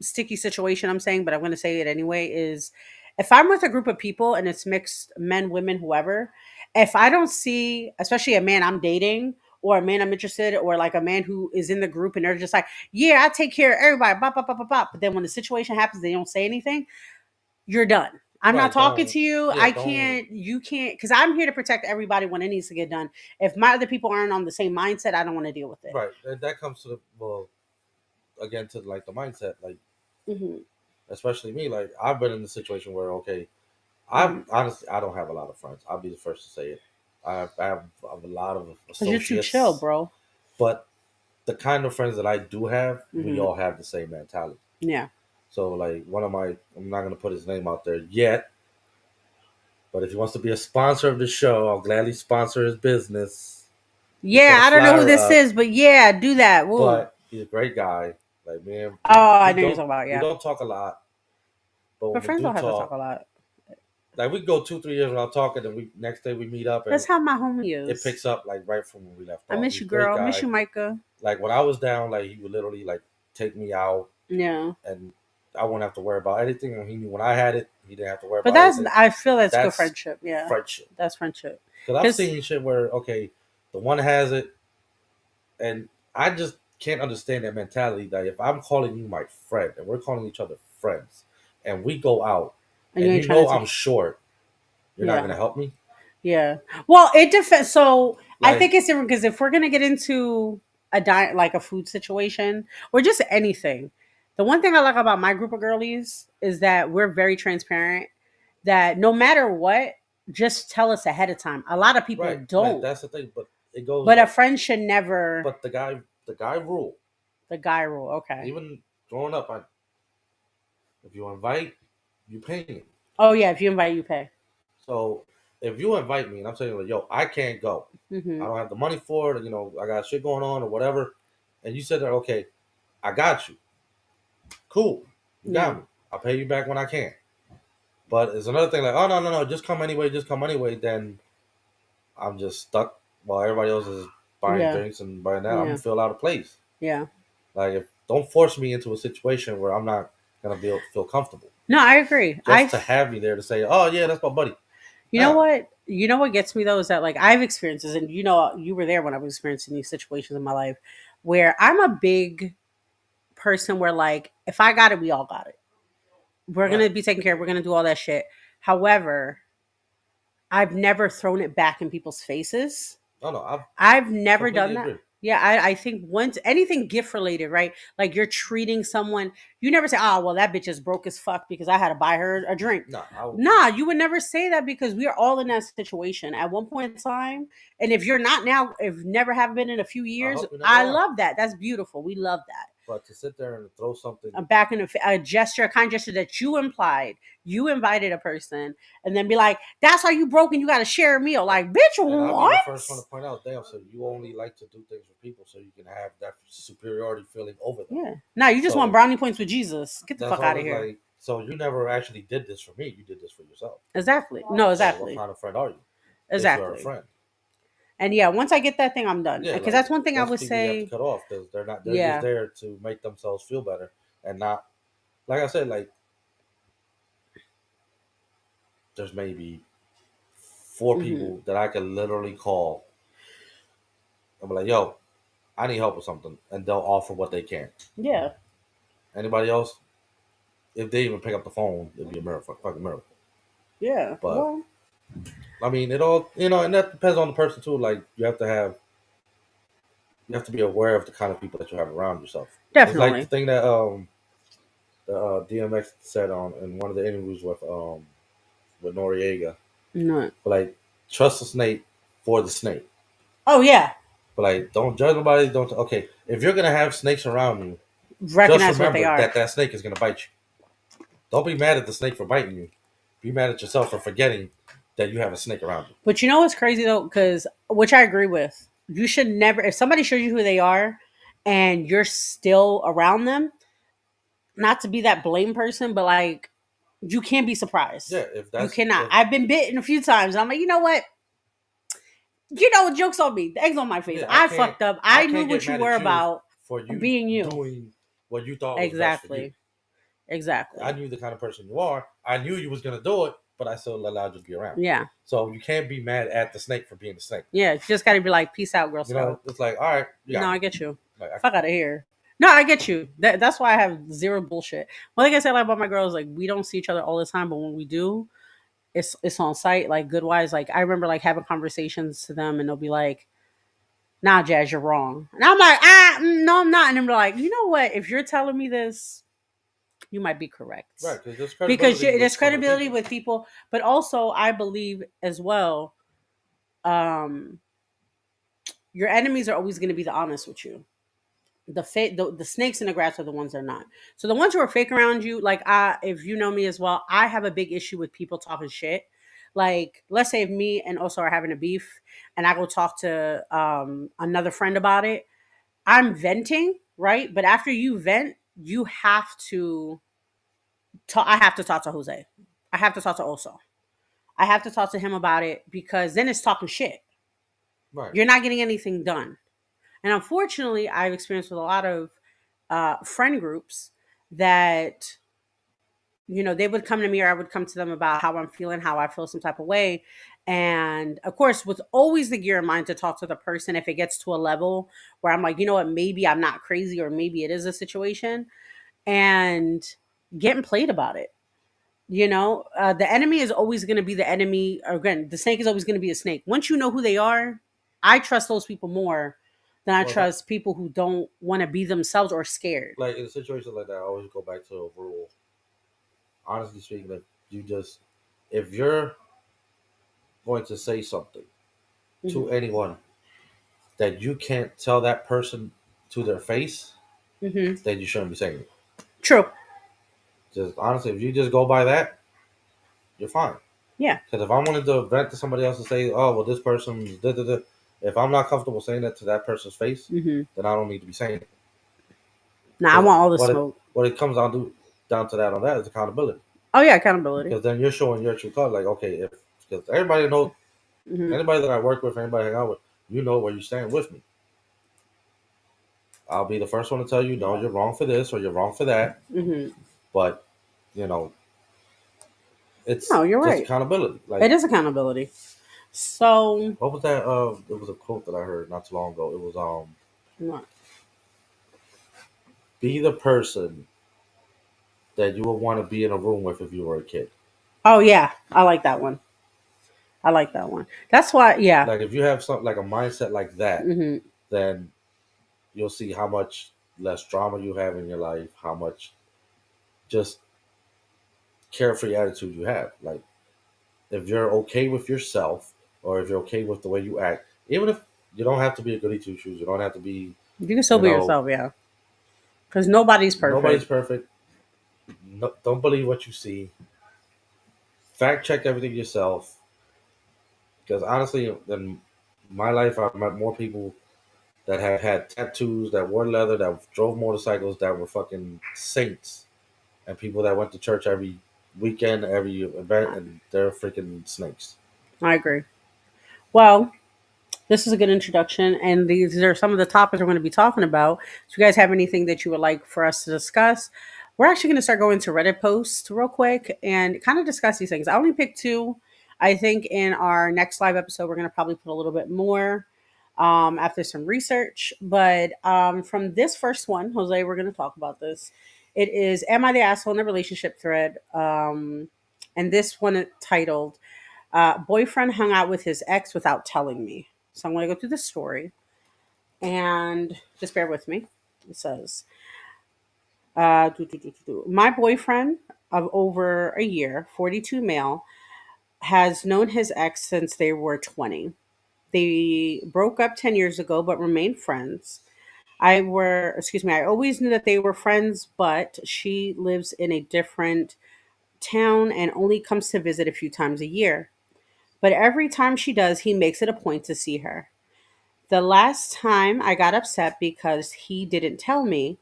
sticky situation I'm saying, but I'm going to say it anyway, is if I'm with a group of people and it's mixed men, women, whoever, if I don't see, especially a man I'm dating or a man I'm interested, or like a man who is in the group and they're just like, yeah, I take care of everybody, bop, bop, bop, bop, bop. But then when the situation happens, they don't say anything, you're done. I'm not Right. talking Don't. to you. Yeah. I Don't. can't, you can't, because I'm here to protect everybody when it needs to get done. If my other people aren't on the same mindset, I don't want to deal with it. Right. That comes to the well again to like the mindset. Like Hmm. especially me. Like I've been in the situation where okay, I Hmm. honestly I don't have a lot of friends. I'll be the first to say it. I have a lot of Because you're too chill, associates, bro. but the kind of friends that I do have, we Hmm. all have the same mentality. Yeah. So like one of my, I'm not gonna put his name out there yet, but if he wants to be a sponsor of the show, I'll gladly sponsor his business. We'll put Yeah, a I don't know who flyer this up, is, but yeah, do that. Woo. but he's a great guy. Like man, Oh, I know you're talking about, we yeah. don't talk a lot, but But when we friends do don't have to talk talk, a lot. like we go 2 3 years without talking, and we next day we meet up and That's how my homie it is. picks up like right from when we left I off. miss He's you, a great girl. Miss guy. you, Micah. Like when I was down, like he would literally like take me out Yeah. and I wouldn't have to worry about anything. And he knew when I had it, he didn't have to worry But about anything. I feel that's good That's friendship. Yeah. friendship. That's friendship. Because I've Because, seen shit where okay, the one has it, and I just can't understand that mentality that if I'm calling you my friend and we're calling each other friends, and we go out, and you and ain't you trying know to I'm take, short, you're not yeah. gonna help me. Yeah. Well, it depends. So I think Like it's different because if we're gonna get into a diet, like a food situation or just anything, the one thing I like about my group of girlies is that we're very transparent. That no matter what, just tell us ahead of time. A lot of people right, like don't, that's the thing. But it goes but a like, friend should never. but the guy rule. The guy rule. Okay. Even growing up, if you invite, you paying. Oh yeah, if you invite, you pay. So if you invite me and I'm saying like, yo, I can't go. I Hmm. don't have the money for it. You know, I got shit going on or whatever. And you said that, okay, I got you. Cool. You Yeah. got me. I'll pay you back when I can. But it's another thing like, oh no, no, no, just come anyway, just come anyway. Then I'm just stuck while everybody else is buying Yeah. drinks and buying that. I'm gonna Yeah. feel out of place. Yeah. Like if don't force me into a situation where I'm not gonna feel comfortable. No, I agree. Just to have me there to say, oh yeah, that's my buddy. You know Nah. what? You know what gets me though is that like I've experiences, and you were there when I was experiencing these situations in my life, where I'm a big person where like if I got it, we all got it. We're Right. gonna be taken care of. We're gonna do all that shit. However, I've never thrown it back in people's faces. No, no, I I've never completely done that. agree. Yeah, I think once anything gift related, right? Like you're treating someone, you never say, "Oh, well, that bitch is broke as fuck because I had to buy her a drink." No, Nah, you would never say that because we are all in that situation at one point in time. And if you're not now, if never have been in a few I years, hope you never I are. love that. That's beautiful. We love that. But to sit there and throw something, Back in a gesture, a kind gesture that you implied, you invited a person, and then be like, "That's how you broke and you got to share a meal." and, Like, bitch, and I'll be what? the first one to point out, damn, so you only like to do things for people so you can have that superiority feeling over them. Yeah. Now you just want So brownie points with Jesus. Get the that's fuck out of always here. like, so you never actually did this for me. You did this for yourself. Exactly. No, So what exactly. kind of friend are you? If you are a Exactly. friend, And yeah, once I get that thing, I'm done. yeah, Because like that's one thing I that's would people you have to say. cut off because they're not. They're just Yeah. there to make themselves feel better and not. Like I said, like there's maybe 4 Hmm. people that I can literally call and be like, "Yo, I need help with something," and they'll offer what they can. Yeah. Anybody else, if they even pick up the phone, it'd be a miracle, fucking miracle. Yeah. But Well, I mean, it all and that depends on the person too. Like you have to be aware of the kind of people that you have around yourself. It's like the definitely. thing that DMX said on in one of the interviews with Noriega. No. But like, trust the snake for the snake. Oh yeah. But like, don't judge nobody. Don't okay. If you're gonna have snakes around you, just Recognize what they remember are. that that snake is gonna bite you. Don't be mad at the snake for biting you. Be mad at yourself for forgetting that you have a snake around you. But you know what's crazy though, because which I agree with. You should never, if somebody shows you who they are, and you're still around them, not to be that blame person, but like you can't be surprised. Yeah, if You that's cannot. if I've been bitten a few times. I'm like, you know what? You know, jokes on me. The eggs on my face. yeah, I fucked up. I I knew can't get what you mad were at you about for you being you. doing what you thought was best for you. Exactly. I Exactly. knew the kind of person you are. I knew you was gonna do it, but I still allowed you to be around. Yeah. So you can't be mad at the snake for being a snake. Yeah. You just got to be like, peace out, Girl You know, Scout. it's like, all right, you No, got I me. get you. Like, Fuck out of here. No, I get you. That's why I have zero bullshit. Well, like I said, like about my girls, like we don't see each other all the time, but when we do, it's on site. Like good wise, like I remember like having conversations to them, and they'll be like, "Nah, Jazz, you're wrong," and I'm like, no, I'm not. And they're like, you know what? If you're telling me this, you might be correct right, because there's because credibility with there's some of the credibility people. with people, but also I believe as well, um, your enemies are always going to be the honest with you. The snakes in the grass are the ones that are not. So the ones who are fake around you, like if you know me as well, I have a big issue with people talking shit. Like let's say if me and also are having a beef, and I go talk to another friend about it, I'm venting, right? But after you vent, you have to talk. I have to talk to Jose. I have to talk to Oso. I have to talk to him about it because then it's talking shit. Right. You're not getting anything done. And unfortunately, I've experienced with a lot of friend groups that, you know, they would come to me or I would come to them about how I'm feeling, how I feel some type of way. And of course, with always the gear in mind to talk to the person if it gets to a level where I'm like, you know what, maybe I'm not crazy or maybe it is a situation and getting played about it. You know, the enemy is always going to be the enemy. Or again, the snake is always going to be a snake. Once you know who they are, I trust those people more than I Well, that trust people who don't want to be themselves or scared. like in a situation like that, I always go back to a rule. Honestly speaking, if you're going to say something Hmm. to anyone that you can't tell that person to their face, Hmm. then you shouldn't be saying it. True. Just honestly, if you just go by that, you're fine. Yeah. Because if I wanted to vent to somebody else and say, "Oh, well, this person's da da da," if I'm not comfortable saying that to that person's face, Hmm. then I don't need to be saying it. Nah, I Because want all the smoke. what it comes down to that on that is accountability. Oh yeah, accountability. Because then you're showing your true color. Like, okay, if because everybody knows, Hmm. anybody that I work with, anybody I hang out with, you know where you stand with me. I'll be the first one to tell you, no, you're wrong for this or you're wrong for that. Hmm. But you know, it's No, you're just right. accountability. It Like, is accountability. So, what was that? It was a quote that I heard not too long ago. It was be the person that you would want to be in a room with if you were a kid. oh yeah, I like that one. I like that one. That's why, yeah. Like, if you have something like a mindset like that, Hmm. then you'll see how much less drama you have in your life, how much just carefree attitude you have. Like, if you're okay with yourself or if you're okay with the way you act, even if you don't have to be a goody two shoes, you don't have to be, You can still you be know, yourself, yeah. Because nobody's nobody's perfect. perfect. No, don't believe what you see. Fact check everything yourself. Because honestly, in my life, I've met more people that have had tattoos, that wore leather, that drove motorcycles, that were fucking saints, and people that went to church every weekend, every event, and they're freaking snakes. I agree. Well, this is a good introduction, and these are some of the topics we're going to be talking about. So, if you guys have anything that you would like for us to discuss, we're actually going to start going to Reddit posts real quick and kind of discuss these things. I only picked two. I think in our next live episode, we're going to probably put a little bit more after some research. But from this first one, Jose, we're going to talk about this. It is Am I the Asshole in the Relationship thread? And this one titled Boyfriend Hung Out with His Ex Without Telling Me. So I'm going to go through the story and just bear with me. It says, My boyfriend of over a year, 42 male, has known his ex since they were 20. They broke up 10 years ago but remain friends. I always knew that they were friends, but she lives in a different town and only comes to visit a few times a year. But every time she does, he makes it a point to see her. The last time I got upset because he didn't tell me.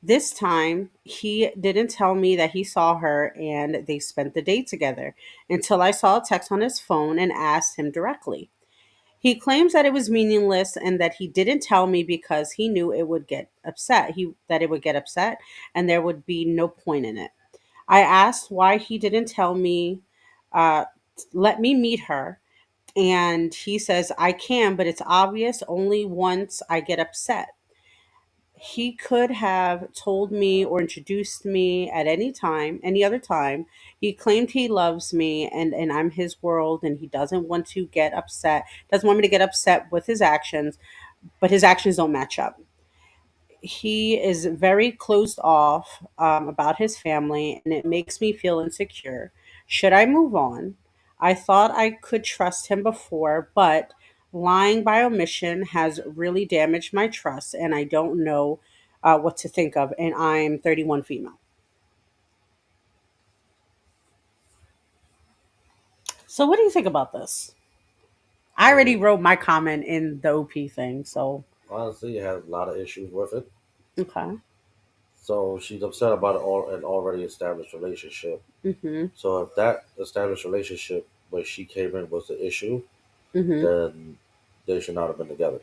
This time, he didn't tell me that he saw her and they spent the day together until I saw a text on his phone and asked him directly. He claims that it was meaningless and that he didn't tell me because he knew it would get upset. That it would get upset and there would be no point in it. I asked why he didn't tell me, uh, let me meet her, and he says I can, but it's obvious only once I get upset. He could have told me or introduced me at any time, any other time. He claimed he loves me and I'm his world and he doesn't want to get upset, doesn't want me to get upset with his actions, but his actions don't match up. He is very closed off about his family and it makes me feel insecure. Should I move on? I thought I could trust him before, but lying by omission has really damaged my trust and I don't know what to think of. And I'm 31 female. So, what do you think about this? I already So wrote my comment in the OP thing. So, honestly, it has a lot of issues with it. okay. So she's upset about an already established relationship. Mm-hmm. So if that established relationship where she came in was the issue, Mm-hmm. then they should not have been together.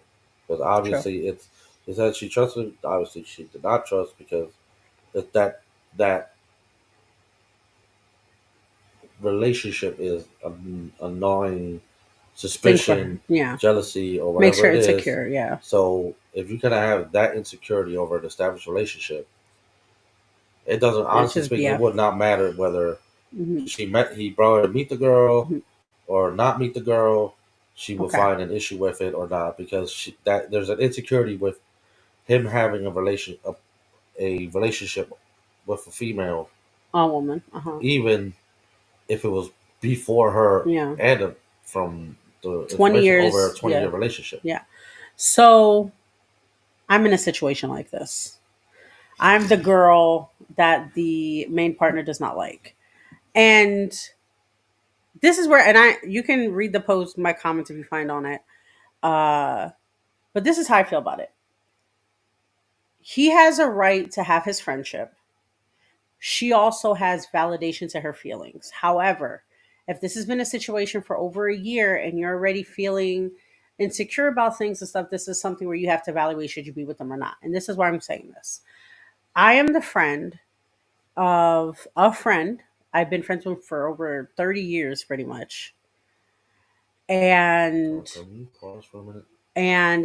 Because True. obviously it said she trusted. Obviously she did not trust because if that relationship is a gnawing Thing for her. suspicion, Yeah. jealousy, or Makes whatever her it is. insecure. Yeah. So if you're gonna have that insecurity over an established relationship, it doesn't. It's Honestly just speaking, it BF. would not matter whether Hmm. he brought her to meet the girl Hmm. or not meet the girl. She will Okay. find an issue with it or not because that there's an insecurity with him having a relationship with a female, A woman. Uh huh. even if it was before her Yeah. and from the 20 information over a years. 20 year Yeah. relationship. Yeah. So I'm in a situation like this. I'm the girl that the main partner does not like. And this is where, and you can read the post, my comments if you find on it. Uh, but this is how I feel about it. He has a right to have his friendship. She also has validation to her feelings. However, if this has been a situation for over a year and you're already feeling insecure about things and stuff, this is something where you have to evaluate should you be with them or not. And this is why I'm saying this. I am the friend of a friend. I've been friends with for over 30 years, pretty much. And Can you pause for a minute?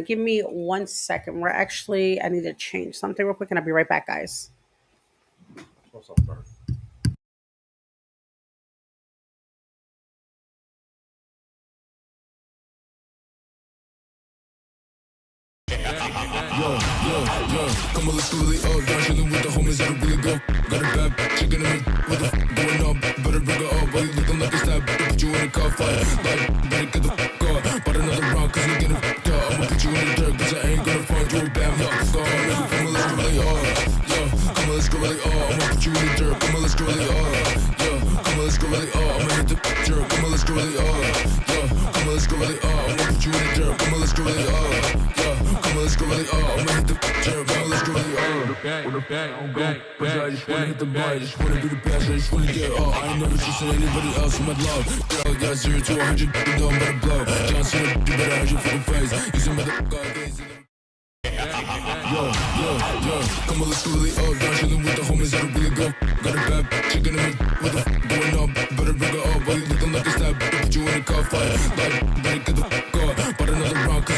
give me 1 second. I need to change something real quick, and I'll be right back, guys. What's up, bro? Come on, let's go really up. Down chilling with the homies that'll really go. Got a bad chicken in the what the going up. Better bring her up. While you looking like a stab, put you in a car fight. Like, better get the up. But another round, cause you getting up. I'ma put you in the dirt, cause I ain't gonna find you a bad luck. Come on, let's go really up. Yeah, come on, let's go really up. I'ma put you in the dirt. Come on, let's go really up. Yeah, come on, let's go really up. I'ma hit the dirt. Come on, let's go really up. Yeah, come on, let's go really up. I'ma put you in the dirt. Come on, let's go really up. Yeah, come on, let's go really up. I'ma hit the dirt. Come on, let's go really up. But I just wanna hit the bar, I just wanna be the best, I just wanna get up. I ain't never trusted anybody else in my love. Girl, got 0 to 100, you know I'm about to blow. John Cena, you better hide your fucking face. You some motherfucker gays in the come on, let's go really up. Down chilling with the homies that'll really go. Got a bad chicken in the what the going up. Better bring her up while you looking like a stab. Put you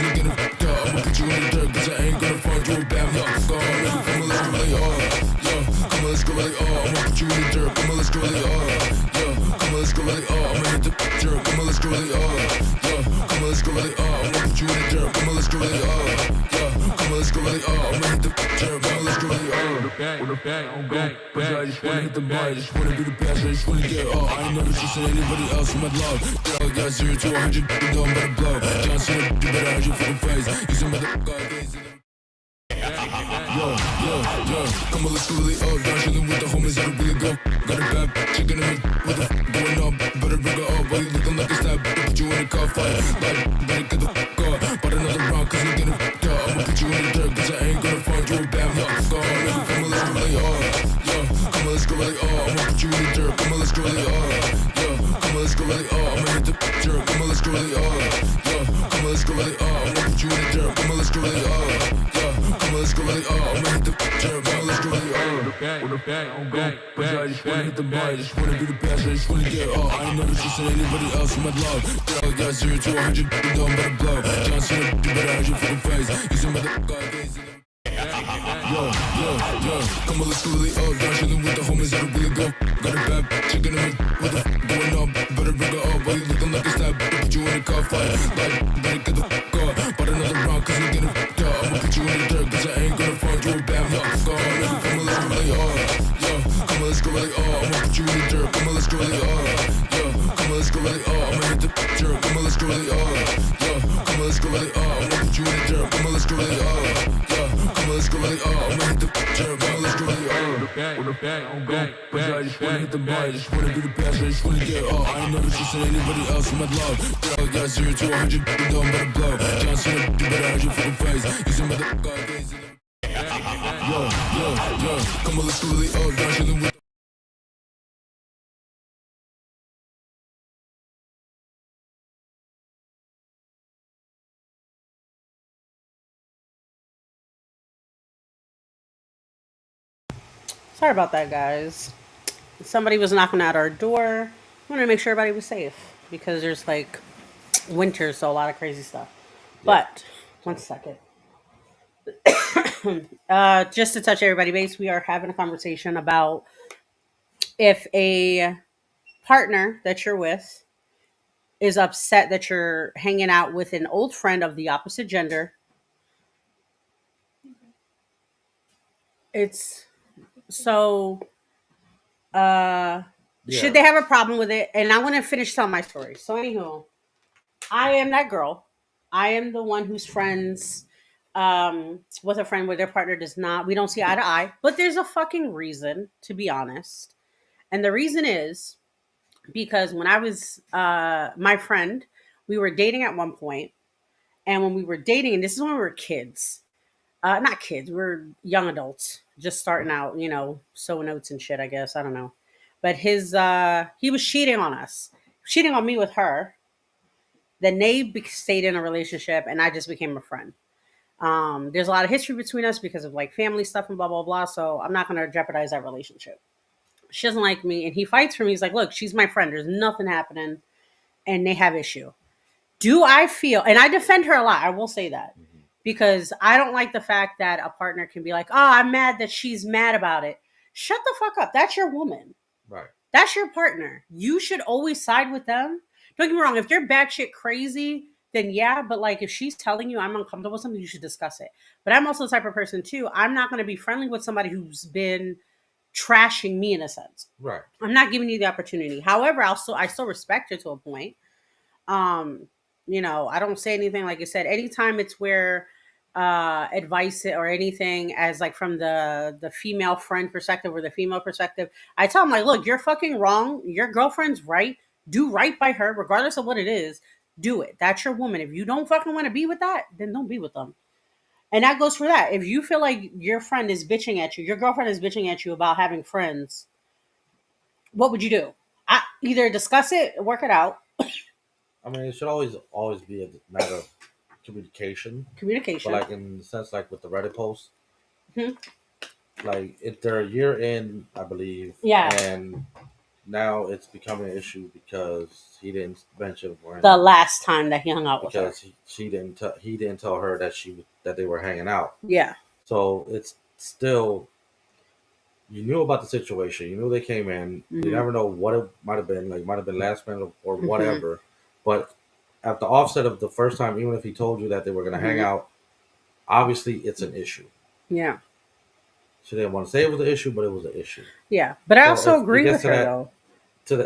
you get it fucked up. I'ma put you in the dirt, cause I ain't gonna find you a bad luck. Go on, nigga, come on, let's go really hard. Yo, come on, let's go really hard. I'ma put you in the dirt, come on, let's go really hard. Yo, come on, let's go really hard. I'ma hit the dirt, come on, let's go really hard. Yo, come on, let's go really hard. I'ma put you in the dirt, come on, let's go really hard. Yo, come on, let's go really hard. I'ma hit the dirt, come on, let's go really hard. With a bang, on go, but I just wanna hit the bar, I just wanna be the best, I just wanna get all. I ain't never trusted anybody else in my love. Girl, got 0 to 100, you know I'm about to blow. John Cena, you better hide your fucking face. You some motherfucker days in the yo, come on, let's go really up. Down chillin' with the homies, that'll really go. Got a bad chicken in me, what the fuck going up? Better bring her up, while you looking like a stab. Put you in a car fight, like, better get the fuck up. But another round, cause you're getting fucked up. I'ma put you in the dirt, cause I ain't gonna find you a bad luck. Go on, nigga, come on, let's go really hard. Yo, come on, let's go really hard. I'ma put you in the dirt, come on, let's go really hard. Yo, come on, let's go really hard. I'ma hit the dirt, come on, let's go really hard. Yo, come on, let's go really hard. I'ma put you in the dirt, come on, let's go really hard. Yo, come on, let's go really hard. I'ma hit the dirt, come on, let's go really hard. With a bang, on go, but I just wanna hit the bar, I just wanna be the best, I just wanna get all. I ain't never trusted anybody else in my love. Girl, got 0 to 100, you know I'm about to blow. John Cena, you better hide your fucking face. You some motherfucker days in the yo, come on, let's go really up. Down chillin' with the homies, that'll really go. Got a bad chicken in me, what the fuck going up? Better bring her up, while you looking like a stab. Put you in a car fight, like, better get the fuck up. But another round, cause you're getting fucked up. I'ma put you in the dirt, cause I ain't gonna find you a bad luck. Go on, nigga, come on, let's go really hard. Yo, come on, let's go really hard. I'ma put you in the dirt, come on, let's go really hard. Yo, come on, let's go really hard. I'ma hit the dirt, come on, let's go really hard. Yo, come on, let's go really hard. I'ma put you in the dirt, come on, let's go really hard. Yo, come on, let's go really hard. I'ma hit the dirt, come on, let's go really hard. With a bang, on go, but I just wanna hit the bar, I just wanna be the best, I just wanna get all. I ain't never trusted anybody else in my love. Girl, got 0 to 100, you know I'm about to blow. John Cena, you better hide your fucking face. You some motherfucker days in the yo, come on, let's go really up. Down chillin' with Sorry about that, guys. Somebody was knocking at our door. I wanted to make sure everybody was safe because there's like winter, so a lot of crazy stuff. Yeah. But one second. Just to touch everybody base, we are having a conversation about if a partner that you're with is upset that you're hanging out with an old friend of the opposite gender. It's so Yeah. should they have a problem with it? And I want to finish telling my story. So anywho, I am that girl. I am the one who's friends with a friend where their partner does not. We don't see eye to eye, but there's a fucking reason, to be honest. And the reason is because when I was my friend, we were dating at one point, and when we were dating, and this is when we were kids, not kids, we were young adults, just starting out, sowing oats and shit. I guess I don't know, but he was cheating on us, cheating on me with her. Then they stayed in a relationship, and I just became a friend. There's a lot of history between us because of like family stuff and blah blah blah. So I'm not gonna jeopardize that relationship. She doesn't like me, and he fights for me. He's like, "Look, she's my friend. There's nothing happening," and they have issue. Do I feel? And I defend her a lot. I will say that because I don't like the fact that a partner can be like, "Oh, I'm mad that she's mad about it." Shut the fuck up. That's your woman. Right. That's your partner. You should always side with them. Don't get me wrong. If they're batshit crazy, then yeah. But like, if she's telling you I'm uncomfortable with something, you should discuss it. But I'm also the type of person too. I'm not going to be friendly with somebody who's been trashing me in a sense. Right. I'm not giving you the opportunity. However, I still respect her to a point. Um, I don't say anything like I said. Anytime it's where advice or anything as like from the female friend perspective or the female perspective, I tell them like, look, you're fucking wrong. Your girlfriend's right. Do right by her, regardless of what it is. Do it. That's your woman. If you don't fucking want to be with that, then don't be with them. And that goes for that. If you feel like your friend is bitching at you, your girlfriend is bitching at you about having friends, what would you do? Either discuss it, work it out. I mean, it should always be a matter of communication. Communication. But like in the sense, like with the Reddit post, hmm like if they're a year in, I believe, Yeah. and now it's becoming an issue because he didn't mention The when last time that he hung out with her. because he didn't tell her that they were hanging out. Yeah. So it's still you knew about the situation. You knew they came in. You Hmm. never know what it might have been. Like might have been last minute or Hmm. whatever. But at the offset of the first time, even if he told you that they were going to hang Hmm. out, obviously it's an issue. Yeah. She didn't want to say it was an issue, but it was an issue. Yeah. But I So also if it agree gets with to her that though.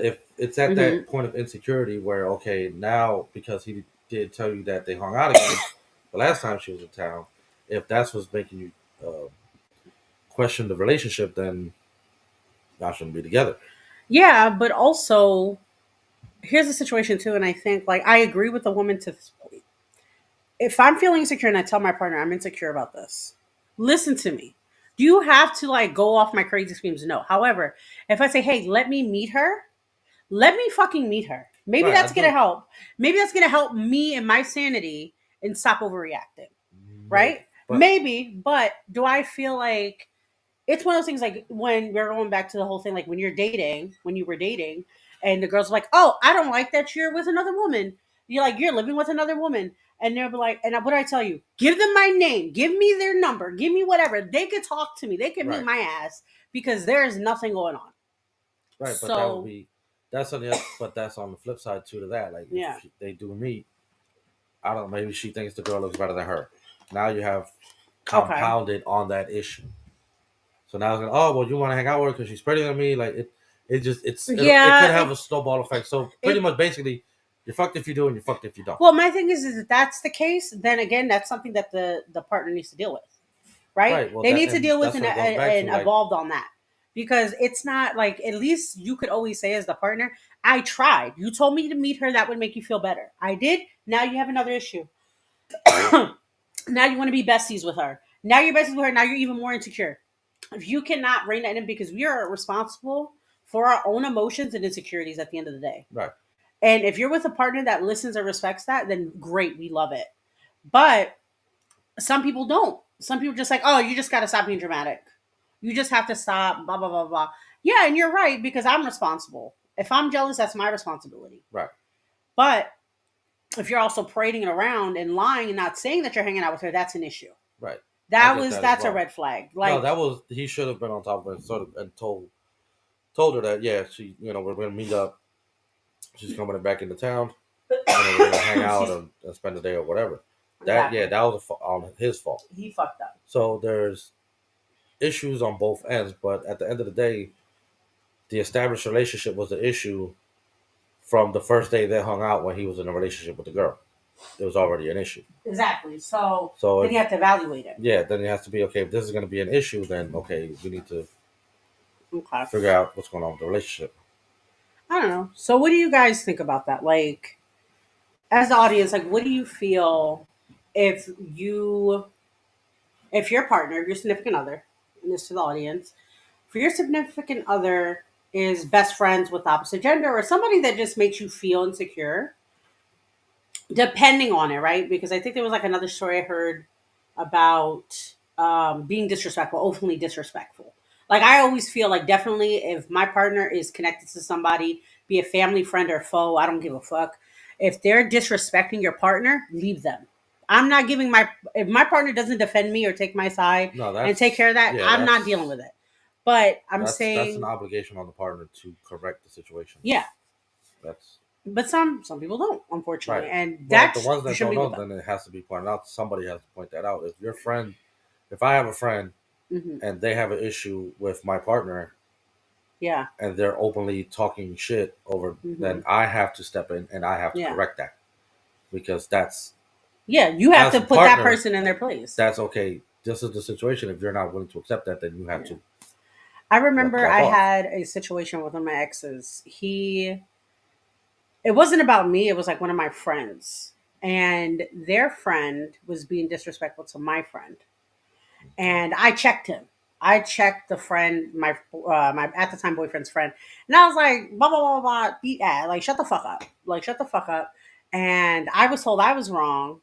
if it's at Hmm. that point of insecurity where okay now because he did tell you that they hung out again the last time she was in town, if that's what's making you question the relationship, then y'all shouldn't be together. Yeah, but also here's the situation too, and I think like I agree with the woman to this point. If I'm feeling insecure and I tell my partner I'm insecure about this, listen to me. Do you have to like go off my crazy screams? No. However, if I say, hey, let me meet her, let me fucking meet her. Maybe Right, I that's gonna do. help. Maybe that's gonna help me and my sanity and stop overreacting. Right? Maybe, but Maybe, but do I feel like it's one of those things like when we're going back to the whole thing, like when you were dating, and the girl's like, oh, I don't like that you're with another woman. You're like, you're living with another woman. And they'll be like, and what do I tell you? Give them my name, give me their number, give me whatever. They could talk to me, they could meet right, my ass because there's nothing going on. right, but that would So, be that's on the but that's on the flip side too to that. Like if yeah. they do meet, I don't know, maybe she thinks the girl looks better than her. Now you have Okay. compounded on that issue. So now it's like, oh well, you want to hang out with her because she's prettier than me. Like it could Yeah, have a snowball effect. So pretty it much basically, you're fucked if you do and you're fucked if you don't. well, my thing is if that's the case, then again, that's something that the partner needs to deal with. Right? Right. Well, They that need to and deal with that's what it goes back to. and Like, evolved on that because it's not like at least you could always say as the partner, I tried. You told me to meet her. That would make you feel better. I did. Now you have another issue. Now you want to be besties with her. Now you're besties with her. Now you're even more insecure. If you cannot rein that in, because we are responsible for our own emotions and insecurities at the end of the day. right, And if you're with a partner that listens or respects that, then great, we love it. But some people don't. Some people just like, oh, you just got to stop being dramatic. You just have to stop, blah, blah, blah, blah. Yeah, and you're right because I'm responsible. If I'm jealous, that's my responsibility. right, But if you're also parading it around and lying and not saying that you're hanging out with her, that's an issue. right. I That get was that as that's a well. red flag. No, Like, that was he should have been on top of it, sort of, and told her that yeah, she we're gonna meet up. She's coming back into town, and then we're gonna hang out and spend the day or whatever. That yeah, exactly. that was on his fault. He fucked up. So there's issues on both ends, but at the end of the day, the established relationship was the issue from the first day they hung out when he was in a relationship with the girl. There was already an issue. Exactly. So So then you if have to evaluate it. yeah, then it has to be okay. If this is going to be an issue, then okay, we need to Okay. figure out what's going on with the relationship. I don't know. So what do you guys think about that? Like, as the audience, like, what do you feel if you, if your partner, your significant other, and this to the audience, for your significant other is best friends with opposite gender or somebody that just makes you feel insecure, depending on it, right? Because I think there was like another story I heard about being disrespectful, openly disrespectful. Like I always feel like definitely if my partner is connected to somebody, be a family friend or foe, I don't give a fuck. If they're disrespecting your partner, leave them. I'm not giving my if my partner doesn't defend me or take my side No, and take care of that, yeah, I'm not dealing with it. But I'm that's an saying, obligation on the partner to correct the situation. yeah, That's but some people don't, unfortunately, right. and Well, the that's ones you that shouldn't don't be with know, them. then it has to be pointed out. Somebody has to point that out. If your friend, if I have a friend Hmm. and they have an issue with my partner Yeah. and they're openly talking shit over, Hmm. then I have to step in and I have to Yeah. correct that because that's Yeah, you have as to a put that partner, person in their place. that's okay. This is the situation. If you're not willing to accept that, then Yeah. I you have to remember back I off. had a situation with one of my exes. It wasn't about me, it was like one of my friends. And their friend was being disrespectful to my friend. And I checked him. I checked the friend, my at the time boyfriend's friend, and I was like, blah blah blah blah, beat ass, like shut the fuck up, like shut the fuck up. And I was told I was wrong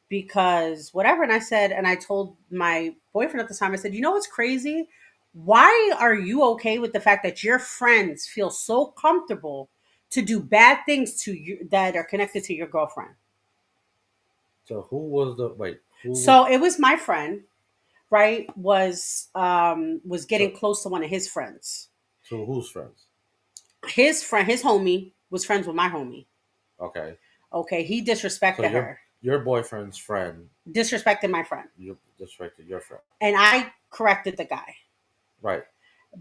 because whatever. And I said, and I told my boyfriend at the time, I said, you know what's crazy? Why are you okay with the fact that your friends feel so comfortable to do bad things to you that are connected to your girlfriend? So who was the wait? Who So it was my friend, right? Was so getting close to one of his friends. so who's friends? His friend, his homie, was friends with my homie. Okay. Okay, he So disrespected her, your boyfriend's friend, disrespected my friend, you disrespected your friend. and I corrected the guy. Right.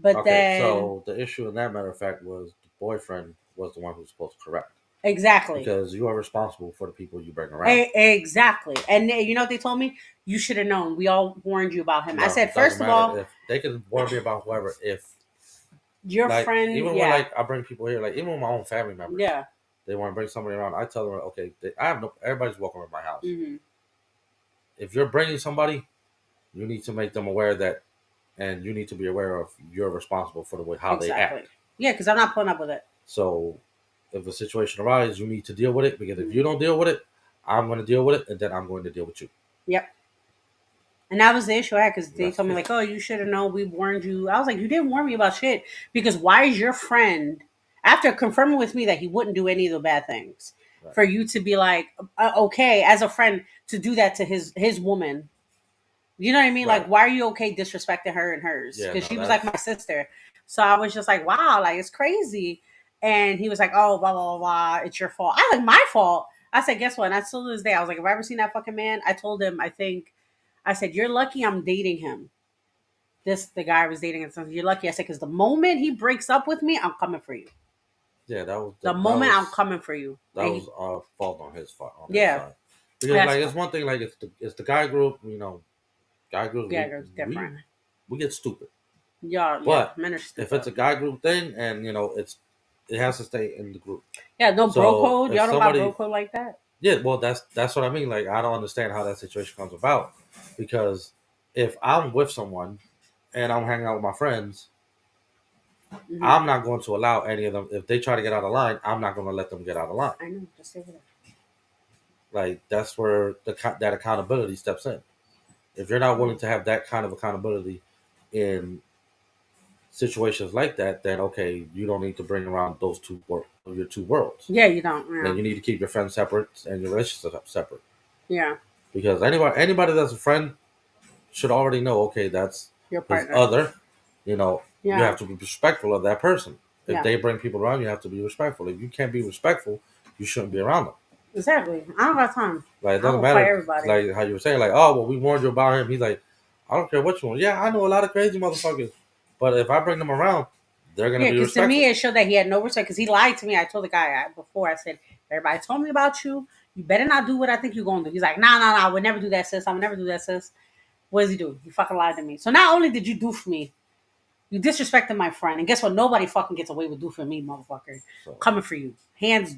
But Okay. then, So the issue in that matter of fact was the boyfriend was the one who's supposed to correct exactly, because you are responsible for the people you bring around. exactly, and you know what they told me? You should have known. We all warned you about him. I No, said, it doesn't first of matter all, if they can warn me about whoever. If your like friend, even when yeah, like I bring people here, like even with my own family members, yeah, they want to bring somebody around. I tell them, okay, I have no. Everybody's welcome at my house. hmm, If you're bringing somebody, you need to make them aware that, and you need to be aware of you're responsible for the way how they exactly, act. yeah, because I'm not putting up with it. So if a situation arises, you need to deal with it because if Mhm. you don't deal with it, I'm going to deal with it, and then I'm going to deal with you. Yep. And that was the issue I had because they That's told me, it. like, oh, you should have known. We warned you. I was like, you didn't warn me about shit. Because why is your friend, after confirming with me that he wouldn't do any of the bad things, Right. for you to be like, okay, as a friend, to do that to his woman? You know what I mean? Like, Right. why are you okay disrespecting her and hers? Yeah. Because No. she was like That's my sister. So I was just like, wow, like, it's crazy. And he was like, oh, blah, blah, blah, blah. It's your fault. I like, my fault. I said, guess what? And I still to this day, I was like, if I ever seen that fucking man, I told him, I said, you're lucky I'm dating him. The guy I was dating, and something. You're lucky. I said, because the moment he breaks up with me, I'm coming for you. yeah. The moment I'm coming for you. that And was fault on his part on his yeah, side because that's like fine. it's one thing like it's the guy group. Guy groups Yeah, it's different. we get stupid. Yeah, yeah. But Men are if it's stupid. a guy group thing, and it has to stay in the group. Yeah, no bro So code. if Y'all don't got bro somebody, code like that. yeah, well, that's what I mean. Like I don't understand how that situation comes about because if I'm with someone and I'm hanging out with my friends, Hmm. I'm not going to allow any of them. If they try to get out of line, I'm not going to let them get out of line. I know. Just say that. Like that's where that accountability steps in. If you're not willing to have that kind of accountability in situations like that, then okay, you don't need to bring around those your two worlds. Yeah, you don't. Then Yeah, you need to keep your friends separate and your relationship separate. yeah. Because anybody that's a friend should already know, okay, that's Your his partner. other. You Yeah, have to be respectful of that person. If yeah. they bring people around, you have to be respectful. If you can't be respectful, you shouldn't be around them. Exactly. I don't got time. Like it I doesn't will fight matter, everybody. like how you were saying, like, oh well, we warned you about him. He's like, I don't care what you want. Yeah, I know a lot of crazy motherfuckers, but if I bring them around, they're gonna Yeah, be because to me respectful. it showed that he had no respect. Because he lied to me. I told the guy before. I said, "Everybody told me about you. You better not do what I think you're gonna do." He's like, "Nah, nah, nah. I would never do that, sis. I would never do that, sis." What does he do? He fucking lied to me. So not only did you do for me, you disrespected my friend. And guess what? Nobody fucking gets away with do for me, motherfucker. So Coming for you, hands.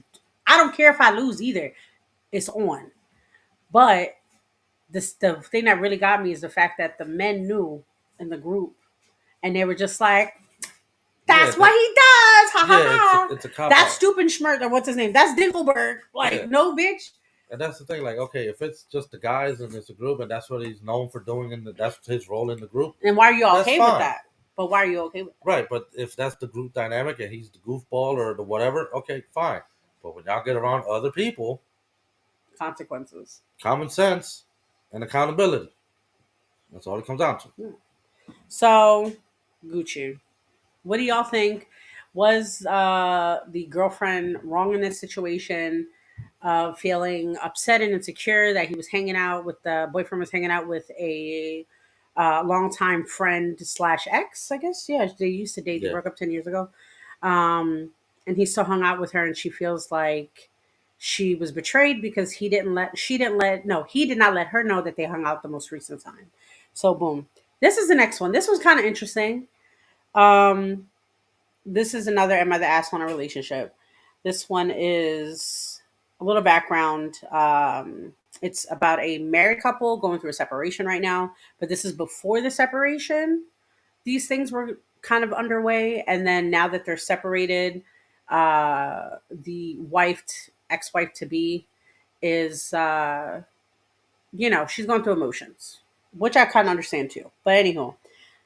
I don't care if I lose either. It's on. But the thing that really got me is the fact that the men knew in the group, and they were just like, yeah, that's what he does. Ha ha yeah, ha. it's a cop That's out. stupid Schmirk, or what's his name? That's Dinkelberg. Yeah, Like, no, bitch. and that's the thing. Like, okay, if it's just the guys and it's a group, and that's what he's known for doing, and that's his role in the group, And why are you that's okay with fine. that? But why are you okay with that? Right, but if that's the group dynamic and he's the goofball or the whatever, okay, fine. But when y'all get around other people, Consequences. common sense and accountability. That's all it comes down to. Yeah. So, Gucci, what do y'all think? Was the girlfriend wrong in this situation? Feeling upset and insecure that he was hanging out with the boyfriend was hanging out with a longtime friend slash ex, I guess. Yeah, they used to date. They Yeah. broke up 10 years ago, um, and he still hung out with her, and she feels like she was betrayed because he did not let her know that they hung out the most recent time. So boom, this is the next one. This was kind of interesting. Um, this is another Am I the Asshole in a Relationship? This one is a little background. It's about a married couple going through a separation right now, but this is before the separation. These things were kind of underway, and then now that they're separated, the ex-wife to be, is she's going through emotions, which I kind of understand too. But anyhow,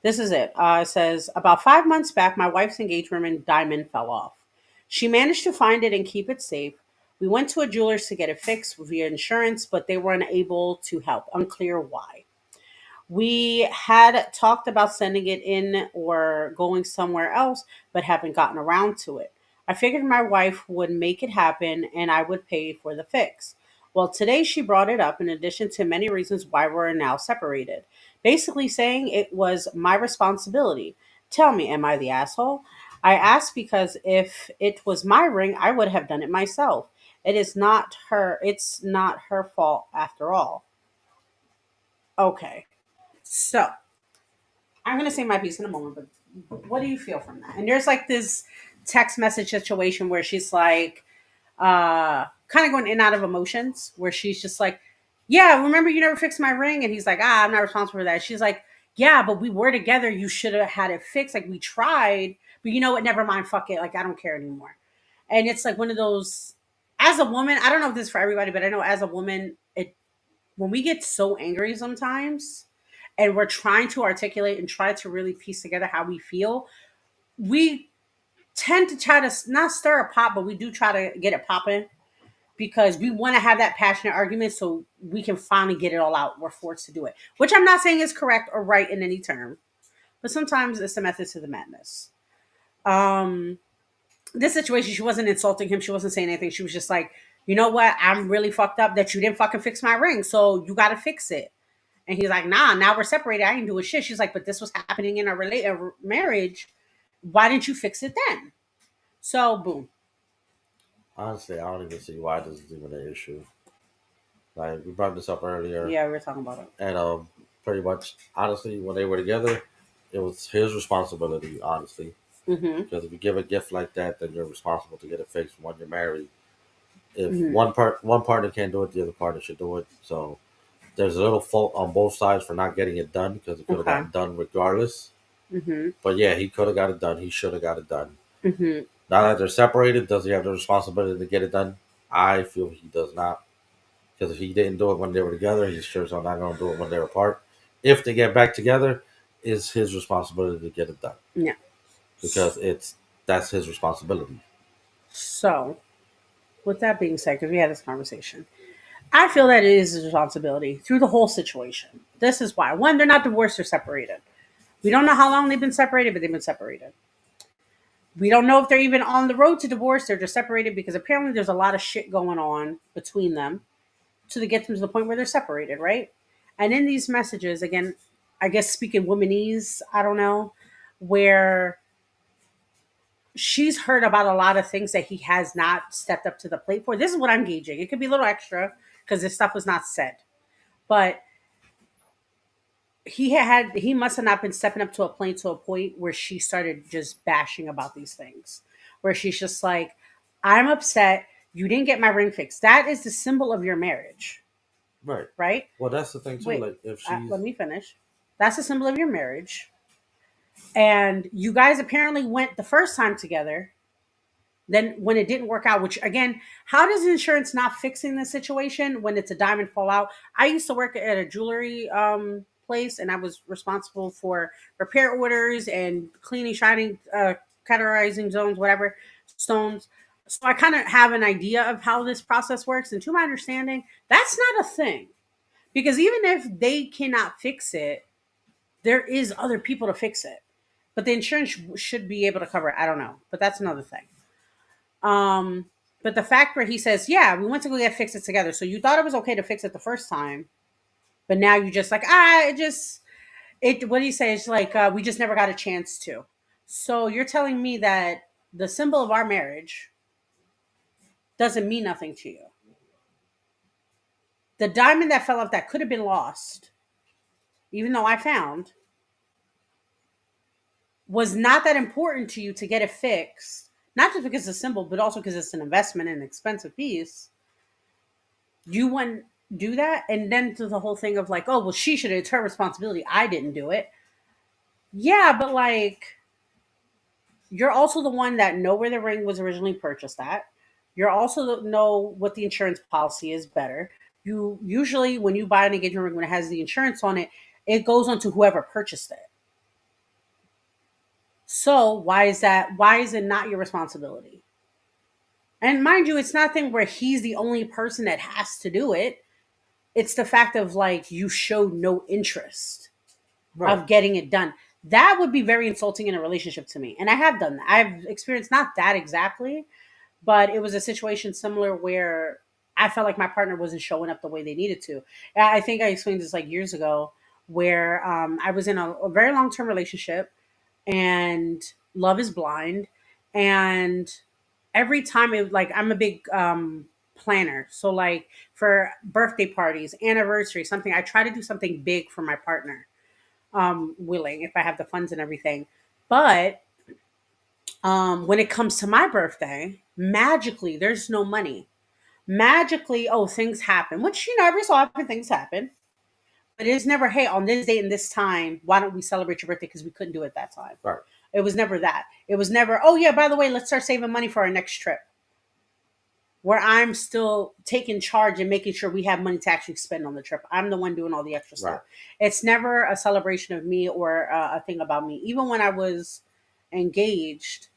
This is it. It says, about 5 months back, my wife's engagement diamond fell off. She managed to find it and keep it safe. We went to a jeweler's to get it fixed via insurance, but they were unable to help. Unclear why. We had talked about sending it in or going somewhere else, but haven't gotten around to it. I figured my wife would make it happen and I would pay for the fix. Well, today she brought it up in addition to many reasons why we're now separated. Basically saying it was my responsibility. Tell me, am I the asshole? I asked because if it was my ring, I would have done it myself. It's not her fault after all. Okay. So, I'm gonna say my piece in a moment, but what do you feel from that? And there's like this text message situation where she's like, kind of going in and out of emotions, where she's just like, "Yeah, remember you never fixed my ring," and he's like, "Ah, I'm not responsible for that." She's like, "Yeah, but we were together. You should have had it fixed. Like we tried, but you know what? Never mind. Fuck it. Like I don't care anymore." And it's like one of those. As a woman, I don't know if this is for everybody, but I know as a woman, it when we get so angry sometimes and we're trying to articulate and try to really piece together how we feel, we tend to try to not stir a pot, but we do try to get it popping because we want to have that passionate argument so we can finally get it all out. We're forced to do it, which I'm not saying is correct or right in any term, but sometimes it's the method to the madness. Um, this situation, she wasn't insulting him. She wasn't saying anything. She was just like, you know what? I'm really fucked up that you didn't fucking fix my ring. So you got to fix it. And he's like, nah, now we're separated. I ain't doing shit. She's like, but this was happening in a marriage. Why didn't you fix it then? So, boom. Honestly, I don't even see why this is even an issue. Like we brought this up earlier, Yeah, we were talking about it. and pretty much honestly, when they were together, it was his responsibility. Honestly, Mm-hmm. because if you give a gift like that, then you're responsible to get it fixed when you're married. If Mm-hmm. one partner can't do it, the other partner should do it. So there's a little fault on both sides for not getting it done because it could have Okay. gotten done regardless. Mm-hmm. But yeah, he could have got it done. He should have got it done. Mm-hmm. Now that they're separated, does he have the responsibility to get it done? I feel he does not. Because if he didn't do it when they were together, he's sure as hell not going to do it when they're apart. If they get back together, it's his responsibility to get it done Yeah. because it's that's his responsibility. So, with that being said, because we had this conversation, I feel that it is his responsibility through the whole situation. This is why. One, they're not divorced or separated. We don't know how long they've been separated, but they've been separated. We don't know if they're even on the road to divorce. They're just separated because apparently there's a lot of shit going on between them to get them to the point where they're separated, right? And in these messages, again, I guess speaking womanese, I don't know, where she's heard about a lot of things that he has not stepped up to the plate for. This is what I'm gauging. It could be a little extra because this stuff was not said, but he must have not been stepping up to a plane to a point where she started just bashing about these things, where she's just like, "I'm upset. You didn't get my ring fixed. That is the symbol of your marriage, Right. right? Well, that's the thing too. Wait, Like if she's let me finish. That's a symbol of your marriage. And you guys apparently went the first time together. Then when it didn't work out, which again, how does insurance not fixing the situation when it's a diamond fallout? I used to work at a jewelry place, and I was responsible for repair orders and cleaning, shining, categorizing zones, whatever stones. So I kind of have an idea of how this process works. And to my understanding, that's not a thing because even if they cannot fix it, there is other people to fix it. But the insurance should be able to cover it. I don't know, but that's another thing. Um, but the fact where he says, "Yeah, we went to go get fix it together," so you thought it was okay to fix it the first time, but now you just like, it just it. What do you say? It's like we just never got a chance to. So you're telling me that the symbol of our marriage doesn't mean nothing to you. The diamond that fell off that could have been lost, even though I found, was not that important to you to get it fixed. Not just because it's a symbol, but also because it's an investment and an expensive piece. You wouldn't do that. And then to the whole thing of like, oh, well, she should have, it's her responsibility. I didn't do it. Yeah, but like, you're also the one that know where the ring was originally purchased at. You're also know what the insurance policy is better. You usually, when you buy an engagement ring, when it has the insurance on it, it goes on to whoever purchased it. So why is that? Why is it not your responsibility? And mind you, it's nothing where he's the only person that has to do it. It's the fact of like you showed no interest Right. of getting it done. That would be very insulting in a relationship to me. And I have done that. I've experienced not that exactly, but it was a situation similar where I felt like my partner wasn't showing up the way they needed to. I think I explained this like years ago where I was in a very long term relationship and love is blind. And every time it like I'm a big planner. So like for birthday parties, anniversary, something, I try to do something big for my partner, willing if I have the funds and everything. But when it comes to my birthday, magically there's no money. Magically, oh, things happen, which every so often things happen. But it's never, hey, on this date and this time, why don't we celebrate your birthday? Because we couldn't do it that time. Right. It was never that. It was never, oh yeah, by the way, let's start saving money for our next trip. Where I'm still taking charge and making sure we have money to actually spend on the trip. I'm the one doing all the extra Right. stuff. It's never a celebration of me or a thing about me. Even when I was engaged,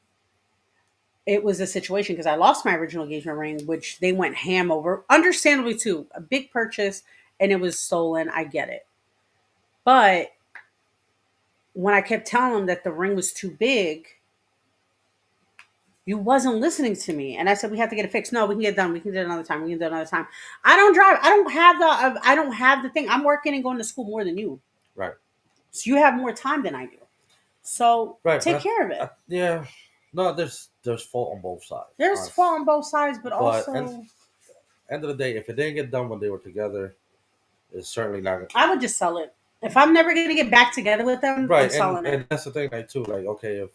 it was a situation because I lost my original engagement ring, which they went ham over. Understandably, too, a big purchase and it was stolen. I get it. But when I kept telling them that the ring was too big, you wasn't listening to me. And I said, we have to get it fixed. No, we can get it done. We can do it another time. We can do it another time. I don't drive. I don't have the thing. I'm working and going to school more than you. Right. So you have more time than I do. So Right. take care of it. Yeah. No, there's fault on both sides. There's Honestly. fault on both sides, but But also end of the day, if it didn't get done when they were together, it's certainly not gonna. I would just sell it. If I'm never gonna get back together with them, I'm Right, selling it. and that's the thing, like too, like okay, if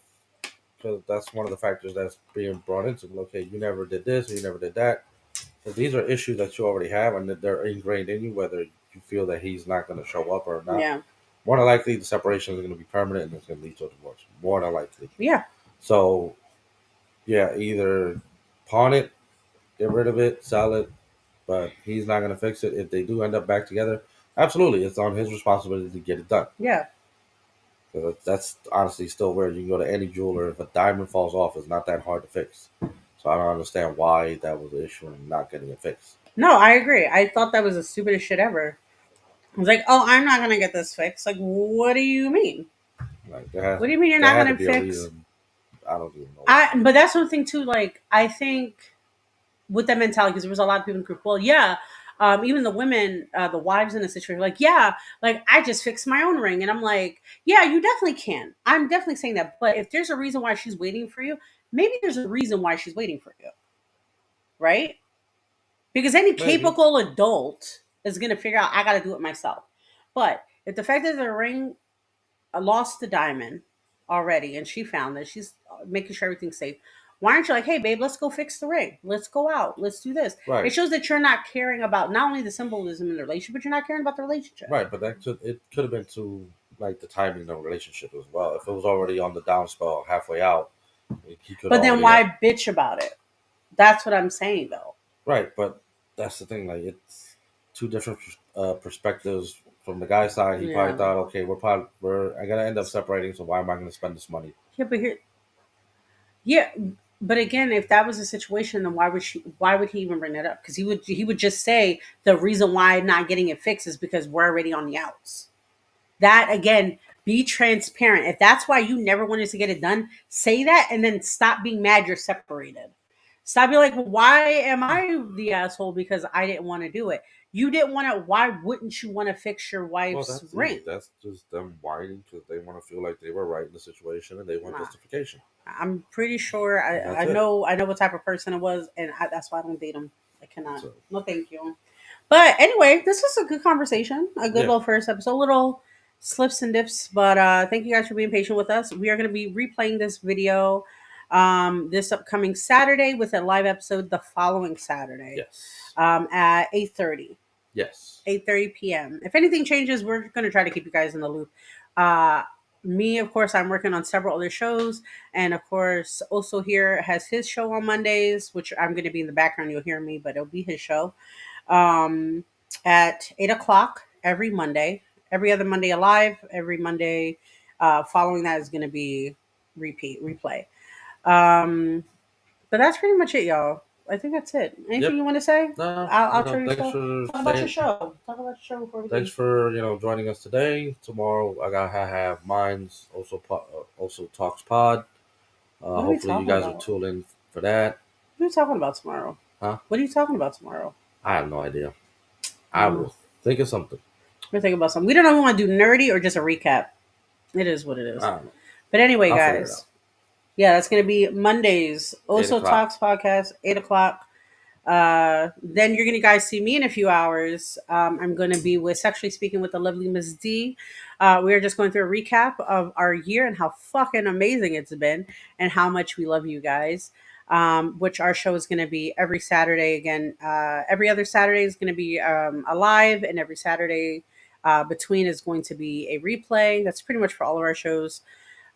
because that's one of the factors that's being brought into it. Okay, you never did this or you never did that. So these are issues that you already have and that they're ingrained in you, whether you feel that he's not going to show up or not. Yeah. More than likely, the separation is going to be permanent and it's going to lead to a divorce. More than likely. Yeah. So, yeah, either pawn it, get rid of it, sell it, but he's not going to fix it. If they do end up back together, absolutely, it's on his responsibility to get it done. Yeah. So that's honestly still weird. You can go to any jeweler. If a diamond falls off, it's not that hard to fix. So I don't understand why that was the issue and not getting it fixed. No, I agree. I thought that was the stupidest shit ever. I was like, oh, I'm not gonna get this fixed. Like, what do you mean? Like there What do you mean you're not had to gonna be a fix? reason. I don't even know. Why. But that's one thing too. Like, I think with that mentality, because there was a lot of people in the group. Well, yeah, even the women, the wives in the situation, like, yeah, like I just fixed my own ring, and I'm like, yeah, you definitely can. I'm definitely saying that. But if there's a reason why she's waiting for you, maybe there's a reason why she's waiting for you, right? Because any Maybe. capable adult is gonna figure out I got to do it myself. But if the fact that the ring lost the diamond already and she found that she's making sure everything's safe, why aren't you like, hey babe, let's go fix the ring, let's go out, let's do this? It Right. shows that you're not caring about not only the symbolism in the relationship, but you're not caring about the relationship. Right, but it could have been to like the timing of the relationship as well. If it was already on the downspell halfway out, he could But then already have. why bitch about it? That's what I'm saying though. Right, but that's the thing. Like it's two different perspectives. From the guy's side, he probably Yeah. thought, okay, we're I gotta end up separating, so why am I gonna spend this money? Yeah, but here, yeah, but again, if that was a situation, then why would he even bring that up? Because he would just say the reason why not getting it fixed is because we're already on the outs. That again, be transparent. If that's why you never wanted to get it done, say that and then stop being mad you're separated. Stop being like, well, why am I the asshole because I didn't want to do it? You didn't want to. Why wouldn't you want to fix your Well, wife's that's ring? easy. That's just them whining because they want to feel like they were right in the situation and they want Nah. justification. I'm pretty sure That's I it. know what type of person it was, and that's why I don't date him. I cannot. So No, thank you. But anyway, this was a good conversation, a good yeah, little first episode, little slips and dips. But thank you guys for being patient with us. We are going to be replaying this video this upcoming Saturday with a live episode the following Saturday yes, at 8:30. yes, 8:30 p.m. If anything changes, we're going to try to keep you guys in the loop. Uh, Me, of course, I'm working on several other shows. And of course, also here has his show on Mondays, which I'm going to be in the background. You'll hear me, but it'll be his show um, at 8 o'clock every Monday. Every other Monday alive. Every Monday following that is going to be replay. Um, but that's pretty much it, y'all. I think that's it. Anything Yep. you want to say? No, I'll turn your thanks show. for Talk about your staying. show. Talk about your show before we Thanks leave. for joining us today. Tomorrow I gotta have mine's also talks pod. What are we Hopefully you talking guys will about? tune in for that. What are you talking about tomorrow? Huh? What are you talking about tomorrow? I have no idea. I Mm, will think of something. we're thinking about something. We don't know if we want to do nerdy or just a recap. It is what it is. I don't know. But anyway, I'll figure it out. guys. Yeah, that's going to be Mondays. 8 Also o'clock. Talks podcast, 8 o'clock. Then you're gonna guys see me in a few hours. I'm gonna be with Sexually Speaking with the lovely Miss D. We are just going through a recap of our year and how fucking amazing it's been and how much we love you guys. Which our show is going to be every Saturday again. Every other Saturday is going to be a live, and every Saturday between is going to be a replay. That's pretty much for all of our shows.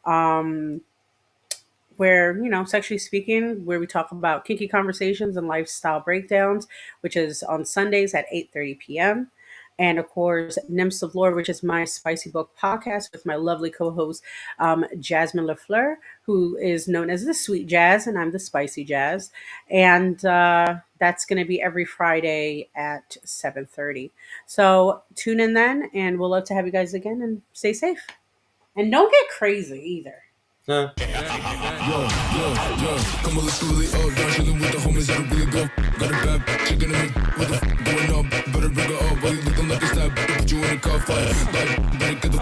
Um, where sexually speaking, where we talk about kinky conversations and lifestyle breakdowns, which is on Sundays at 8:30 p.m. And of course, Nymphs of Lore, which is my spicy book podcast with my lovely co-host Jasmine Lafleur, who is known as the Sweet Jazz, and I'm the Spicy Jazz. And that's going to be every Friday at 7:30. So tune in then, and we'll love to have you guys again. And stay safe, and don't get crazy either. Huh? Come on, let's do it all down. Chillin' with the homies that'll really go. Got a bad chicken in it. What the going up? Better bring her up while you looking like a stab. Put you in a car fight. Like, better get the